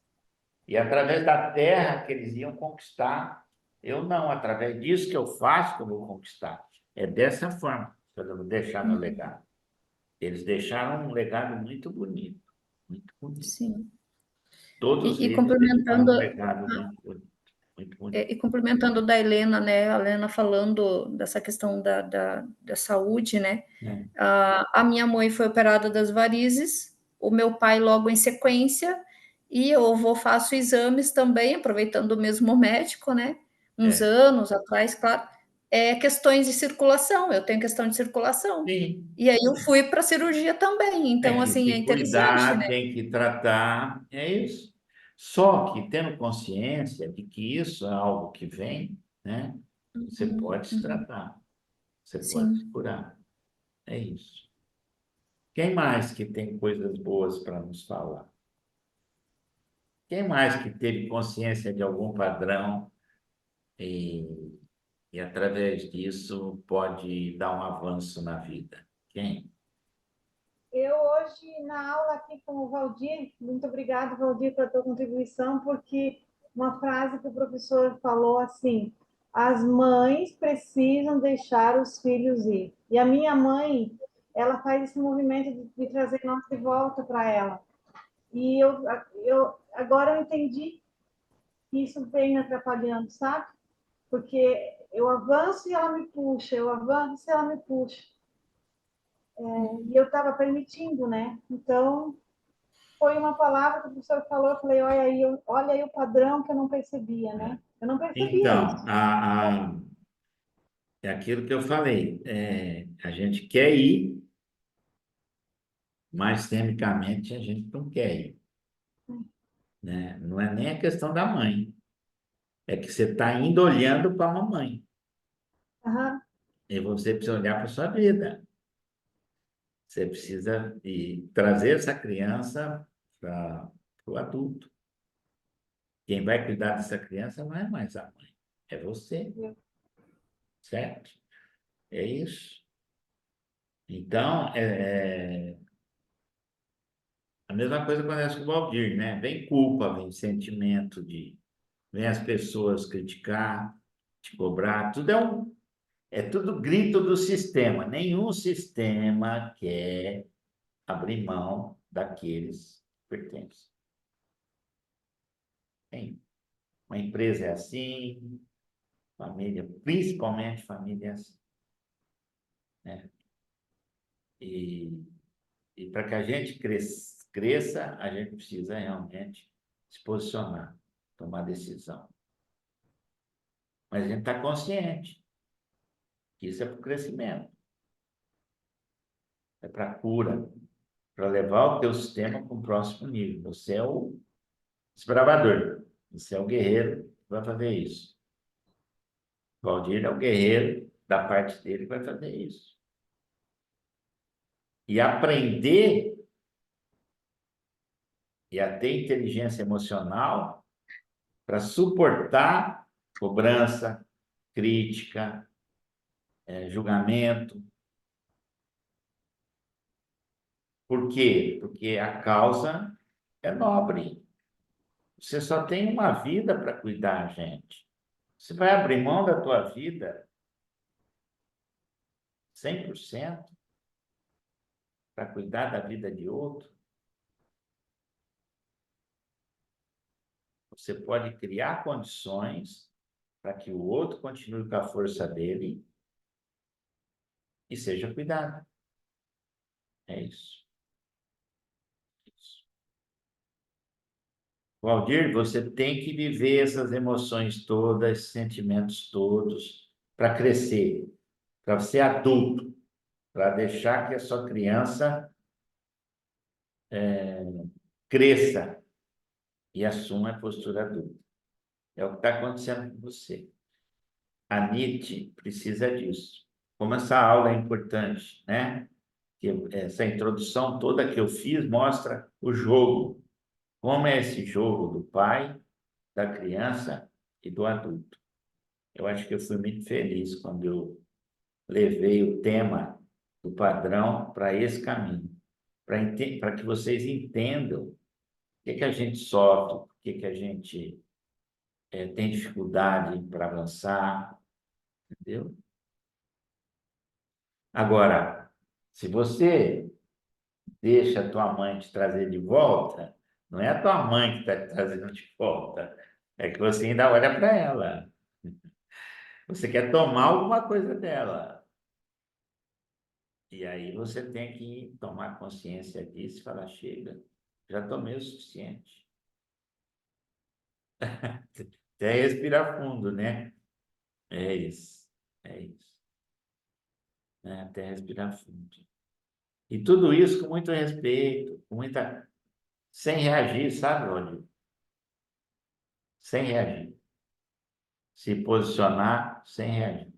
E através da terra que eles iam conquistar. Eu não, através disso que eu faço que eu vou conquistar. É dessa forma que eu vou deixar meu uhum, legado. Eles deixaram um legado muito bonito, muito bonito. sim. Todos E eles deixaram complementando um legado muito bonito, muito bonito. E complementando da Helena, né? A Helena falando dessa questão da saúde, né? Né? A minha mãe foi operada das varizes, o meu pai logo em sequência, e eu vou faço exames também, aproveitando o mesmo médico, né? Uns É. anos atrás, claro. Questões de circulação, eu tenho questão de circulação. Sim, E aí eu fui para a cirurgia também. Então, tem que assim, é se interessante, cuidar, né? tem que tratar, é isso. Só que tendo consciência de que isso é algo que vem, né? Você Uhum, pode se uhum, tratar, você pode se sim. curar. É isso. Quem mais que tem coisas boas para nos falar? Quem mais que teve consciência de algum padrão e através disso pode dar um avanço na vida? Quem? Eu hoje, na aula aqui com o Valdir, muito obrigado, Valdir, pela tua contribuição, porque uma frase que o professor falou assim, as mães precisam deixar os filhos ir. E a minha mãe, ela faz esse movimento de trazer nós de volta para ela. E agora eu entendi que isso vem me atrapalhando, sabe? Porque eu avanço e ela me puxa, eu avanço e ela me puxa. E eu estava permitindo, né? Então, foi uma palavra que o professor falou, eu falei, olha aí o padrão que eu não percebia, né? Eu não percebia Então, isso. é aquilo que eu falei. A gente quer ir, mas, tecnicamente, a gente não quer ir, né? Não é nem a questão da mãe. É que você está indo olhando para a mamãe. Aham. E você precisa olhar para a sua vida. Você precisa trazer essa criança para o adulto. Quem vai cuidar dessa criança não é mais a mãe, é você, certo? É isso. Então, a mesma coisa acontece com o Valdir, né? Vem culpa, vem sentimento vem as pessoas criticar, te cobrar, é tudo grito do sistema. Nenhum sistema quer abrir mão daqueles que pertencem. Tem. Uma empresa é assim, família, principalmente família é assim, né? E, e para que a gente cresça, a gente precisa realmente se posicionar, tomar decisão. Mas a gente está consciente que isso é para o crescimento, é para a cura, para levar o teu sistema para o próximo nível. Você é o desbravador, você é o guerreiro que vai fazer isso. O Valdir é o guerreiro da parte dele que vai fazer isso. E aprender e a ter inteligência emocional para suportar cobrança, crítica, julgamento. Por quê? Porque a causa é nobre. Você só tem uma vida para cuidar, gente. Você vai abrir mão da tua vida 100% para cuidar da vida de outro? Você pode criar condições para que o outro continue com a força dele e seja cuidado. É isso. Valdir, você tem que viver essas emoções todas, esses sentimentos todos, para crescer, para ser adulto, para deixar que a sua criança cresça e assuma a postura adulta. É o que está acontecendo com você. A Nietzsche precisa disso. Como essa aula é importante, né? Essa introdução toda que eu fiz mostra o jogo. Como é esse jogo do pai, da criança e do adulto. Eu acho que eu fui muito feliz quando eu levei o tema do padrão para esse caminho, para que vocês entendam o que a gente sofre, o que a gente tem dificuldade para avançar, entendeu? Agora, se você deixa a tua mãe te trazer de volta, não é a tua mãe que está te trazendo de volta, é que você ainda olha para ela. Você quer tomar alguma coisa dela. E aí você tem que tomar consciência disso e falar, chega, já tomei o suficiente. Até respirar fundo, né? É isso, é isso. Né? Até respirar fundo. E tudo isso com muito respeito, com muita... Sem reagir, sabe, Rony? Sem reagir. Se posicionar sem reagir.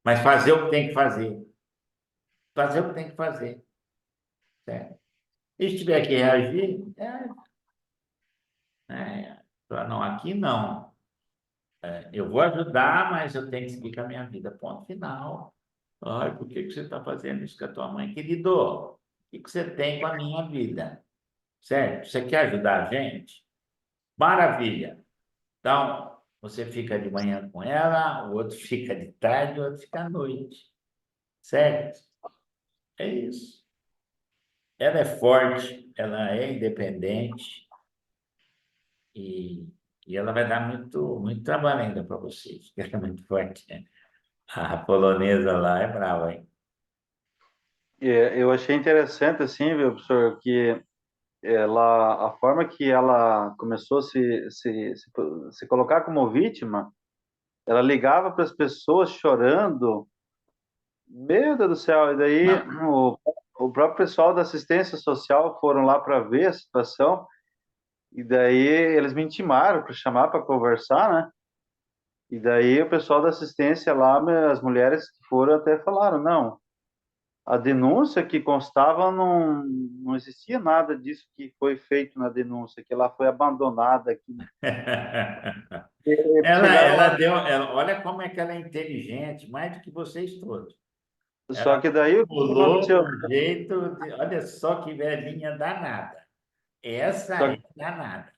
Mas fazer o que tem que fazer. Fazer o que tem que fazer. Certo? E se tiver que reagir, não, aqui não. Eu vou ajudar, mas eu tenho que seguir com a minha vida. Ponto final. Ai, por que você está fazendo isso com a tua mãe? Querido, o que você tem com a minha vida? Certo? Você quer ajudar a gente? Maravilha. Então, você fica de manhã com ela, o outro fica de tarde, o outro fica à noite. Certo? É isso. Ela é forte, ela é independente e E ela vai dar muito, muito trabalho ainda para vocês, porque ela é muito forte, né? A polonesa lá é brava, hein? Eu achei interessante, assim, viu, professor, que ela, a forma que ela começou a se colocar como vítima, ela ligava para as pessoas chorando, meu Deus do céu, e daí Não. o próprio pessoal da assistência social foram lá para ver a situação, e daí eles me intimaram para chamar para conversar, né? E daí o pessoal da assistência lá, as mulheres que foram até falaram, não, a denúncia que constava não existia nada disso que foi feito na denúncia, que ela foi abandonada aqui. E chegaram Ela lá, deu, olha como é que ela é inteligente, mais do que vocês todos. só Ela que daí o que pulou aconteceu? um jeito, olha só que velhinha danada. Essa Só é que danada,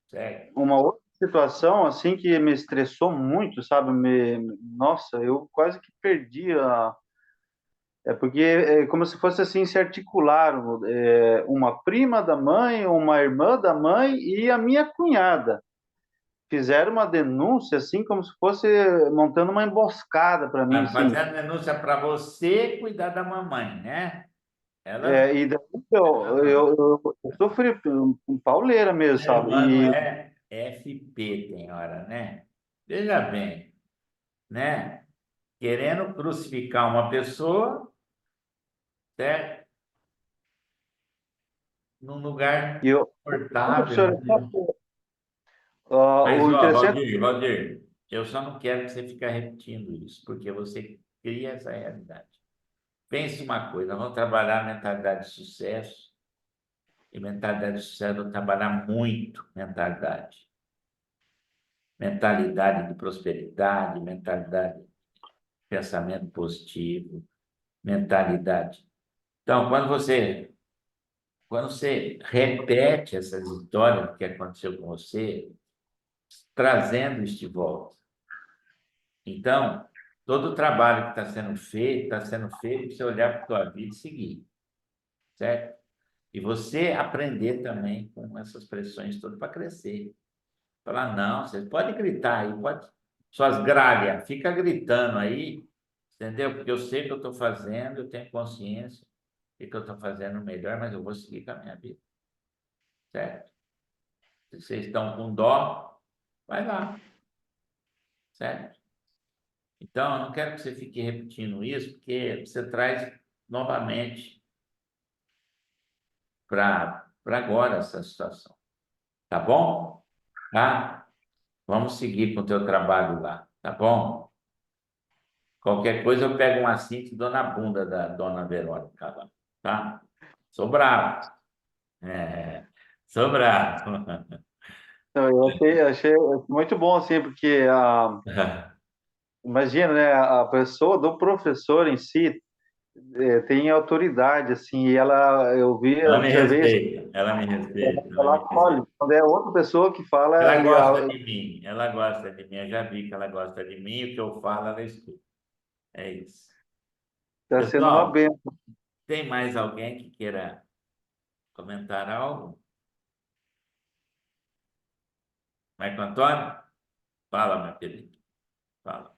certo? uma outra situação assim que me estressou muito, sabe? Nossa, eu quase que perdi a. É porque é como se fosse assim, se articularam uma prima da mãe, uma irmã da mãe e a minha cunhada. Fizeram uma denúncia assim, como se fosse montando uma emboscada para mim, Vai assim. fazer a denúncia para você cuidar da mamãe, né? Elas E daí eu sofri pauleira mesmo, ser sabe? humano E é FP, tem hora, né? Veja bem, né? Querendo crucificar uma pessoa, certo? Num lugar eu, confortável, professor, né? Mas, o ó, interessante. Valdir, eu só não quero que você fique repetindo isso, porque você cria essa realidade. Pense uma coisa, vamos trabalhar a mentalidade de sucesso, e mentalidade de sucesso, vamos trabalhar muito mentalidade. Mentalidade de prosperidade, mentalidade de pensamento positivo, mentalidade. Então, quando você repete essas histórias que aconteceu com você, trazendo isso de volta. Então, todo o trabalho que está sendo feito para você olhar para a tua vida e seguir, certo? E você aprender também com essas pressões todas para crescer. Falar, não, você pode gritar aí, pode. Suas gralhas, fica gritando aí, entendeu? Porque eu sei o que eu estou fazendo, eu tenho consciência de que eu estou fazendo melhor, mas eu vou seguir com a minha vida, certo? Se vocês estão com dó, vai lá, certo? Então, eu não quero que você fique repetindo isso, porque você traz novamente para agora essa situação. Tá bom? Tá? Vamos seguir com o teu trabalho lá, tá bom? Qualquer coisa eu pego uma cinta e dou na bunda da dona Verônica lá, tá? Sou bravo. É, sou bravo. Não, eu achei muito bom, assim, porque imagina, né, a pessoa do professor em si tem autoridade, assim, e ela, observei, assim, Ela me respeita, ela ela me acolhe. respeita. Quando é outra pessoa que fala, Ela gosta de mim, ela gosta de mim. Eu já vi que ela gosta de mim, o que eu falo, ela escuta. É isso. está sendo uma Pessoal, benção. tem mais alguém que queira comentar algo? Marco Antônio? Fala, meu querido. Fala.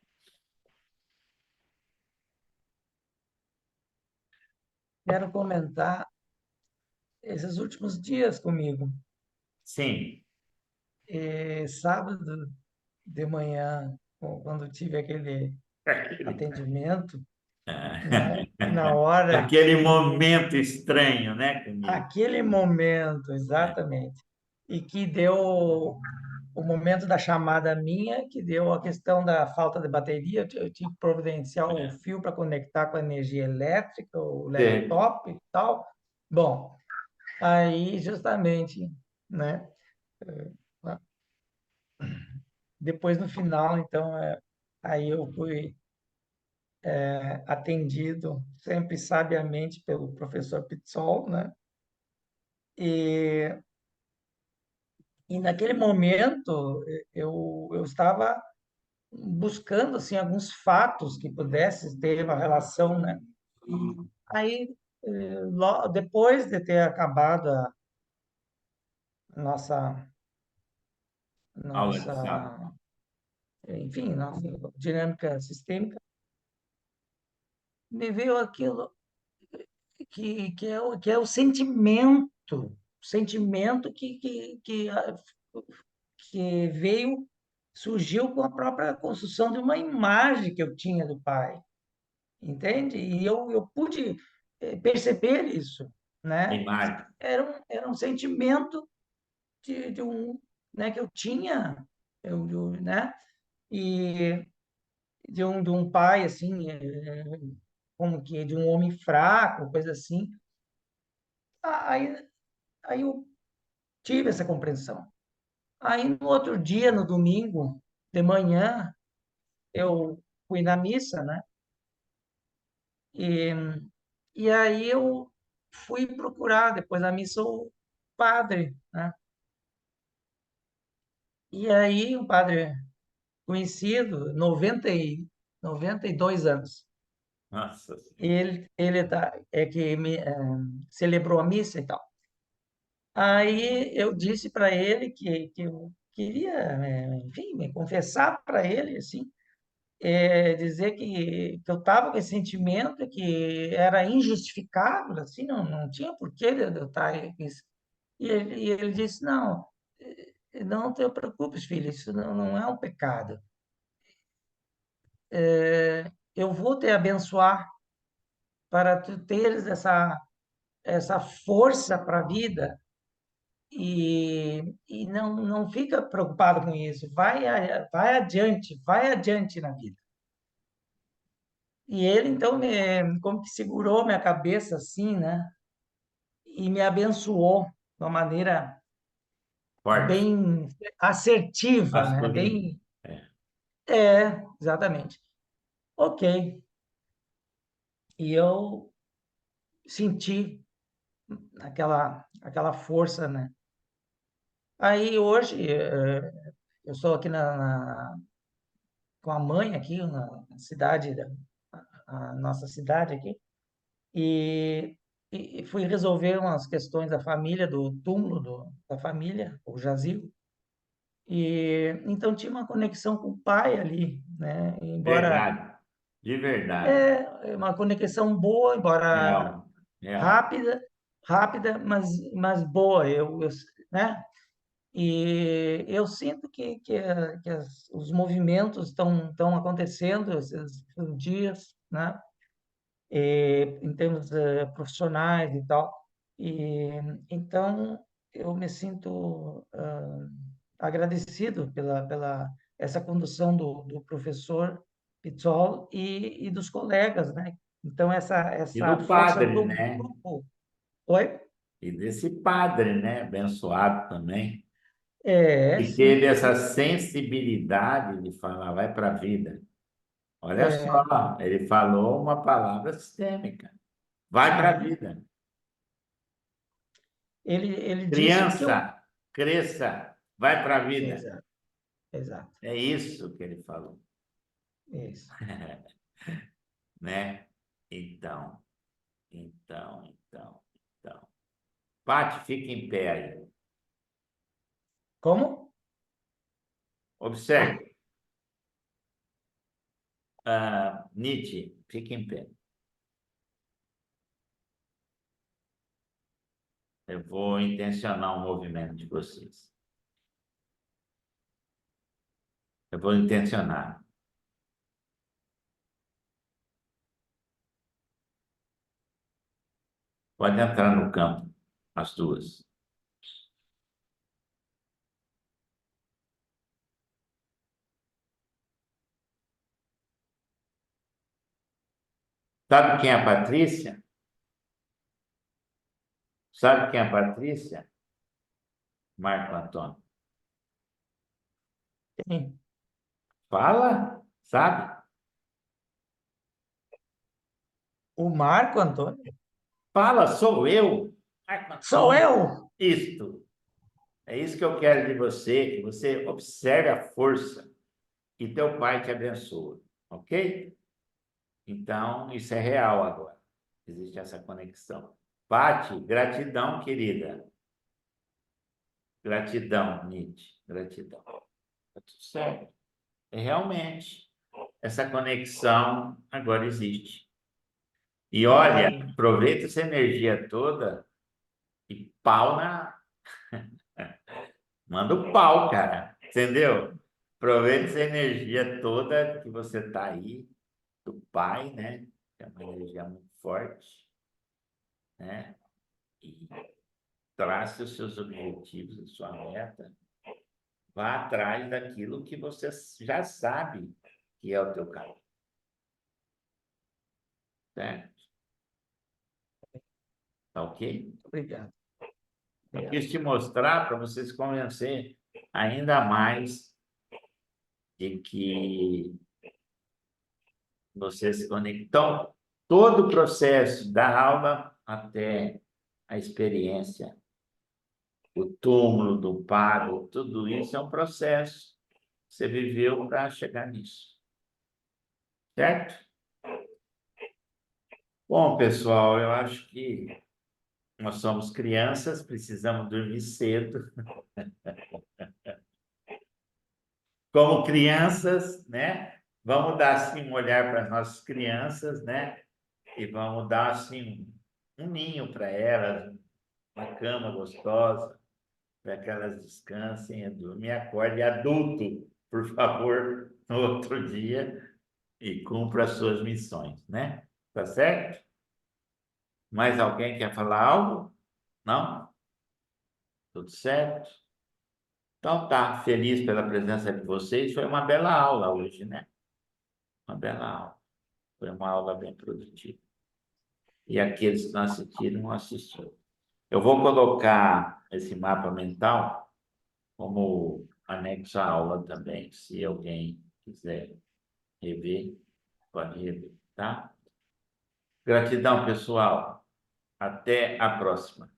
Quero comentar esses últimos dias comigo. Sim. Sábado de manhã, quando tive aquele atendimento, né? E na hora, Aquele momento estranho, né, comigo? aquele momento, exatamente, e que deu o momento da chamada minha, que deu a questão da falta de bateria, eu tive que providenciar o fio para conectar com a energia elétrica, o Sim. laptop e tal. Bom, aí justamente, né? Depois, no final, então, aí eu fui atendido sempre sabiamente pelo professor Pizzol, né? E, e naquele momento eu estava buscando assim alguns fatos que pudessem ter uma relação, né? E aí, depois de ter acabado a nossa Aula de sábado. nossa, enfim, nossa dinâmica sistêmica, me veio aquilo que é o sentimento que veio, surgiu com a própria construção de uma imagem que eu tinha do pai, entende? E eu pude perceber isso, A né? imagem. Era um sentimento de um, né, que eu tinha, né? E de um pai, assim, como que de um homem fraco, coisa assim. Aí, aí eu tive essa compreensão. Aí no outro dia, no domingo, de manhã, eu fui na missa, né? E, e aí eu fui procurar, depois da missa, o padre, né? E aí um padre conhecido, 92 anos. Nossa. Ele celebrou a missa e tal. Aí eu disse para ele que eu queria, enfim, me confessar para ele, assim, dizer que eu estava com esse sentimento que era injustificável, assim, não tinha porquê de eu estar com isso. E ele disse, não, não te preocupes, filho, isso não é um pecado. Eu vou te abençoar para tu teres essa força para a vida e não fica preocupado com isso. Vai adiante na vida. E ele, então, como que segurou minha cabeça assim, né? E me abençoou de uma maneira Forte. bem assertiva, né? Masculino. Bem, É. exatamente. Ok. E eu senti aquela força, né? Aí hoje eu estou aqui com a mãe aqui na cidade, a nossa cidade aqui, e, e fui resolver umas questões da família, do túmulo da família, o jazigo. E então tinha uma conexão com o pai ali, né? Embora Verdade. De verdade. uma conexão boa, embora Real. Real. rápida, rápida, mas boa, né? E eu sinto que os movimentos estão acontecendo esses dias, né? Em termos profissionais e tal. E então eu me sinto agradecido pela essa condução do professor Pizzol e dos colegas, né? Então E essa do força padre, do né? grupo, oi? E desse padre, né? Abençoado também. E teve Sim, essa sim. sensibilidade de falar, vai para a vida. Olha É, só, ele falou uma palavra sistêmica. Vai para a sim. vida. Ele disse o que eu. Criança, cresça, vai para a vida. Exato, exato. É isso que ele falou, Isso. né? Então, então. Pati, fica em pé aí. Como? Ah, Observe. Nietzsche, fica em pé. Eu vou intencionar o movimento de vocês. Eu vou intencionar. Pode entrar no campo, as duas. Sabe quem é a Patrícia? Sabe quem é a Patrícia? Marco Antônio. sim. Fala, sabe? O Marco Antônio? Fala, sou eu, Marco Sou Antônio. eu! Isto. É isso que eu quero de você, que você observe a força que teu pai te abençoa, ok? Então, isso é real agora. Existe essa conexão. Pati, gratidão, querida. Gratidão, Nietzsche. Gratidão. Tá tudo certo. É realmente, essa conexão agora existe. E olha, Sim. aproveita essa energia toda e pau na. Manda o pau, cara. Entendeu? Aproveita essa energia toda que você tá aí, do pai, né? Que é uma energia muito forte, né? E trace os seus objetivos, a sua meta. Vá atrás daquilo que você já sabe que é o teu caminho. Certo? Tá ok? Obrigado. Eu quis te mostrar para você se convencer ainda mais de que você se conecta. Então, todo o processo da aula até a experiência, o túmulo do pago, tudo isso é um processo que você viveu para chegar nisso. Certo? Bom, pessoal, eu acho que nós somos crianças, precisamos dormir cedo. Como crianças, né? Vamos dar assim um olhar para as nossas crianças, né? E vamos dar assim um ninho para elas, uma cama gostosa, para que elas descansem, dormir, acordem. Adulto, por favor, no outro dia e cumpra as suas missões, né? Tá certo? Mais alguém quer falar algo? Não? Tudo certo? Então tá, feliz pela presença de vocês. Foi uma bela aula hoje, né? Uma bela aula. Foi uma aula bem produtiva. E aqueles que não assistiram, não assistiram. Eu vou colocar esse mapa mental como anexo à aula também, se alguém quiser rever, pode rever, tá? Gratidão, pessoal. Até a próxima.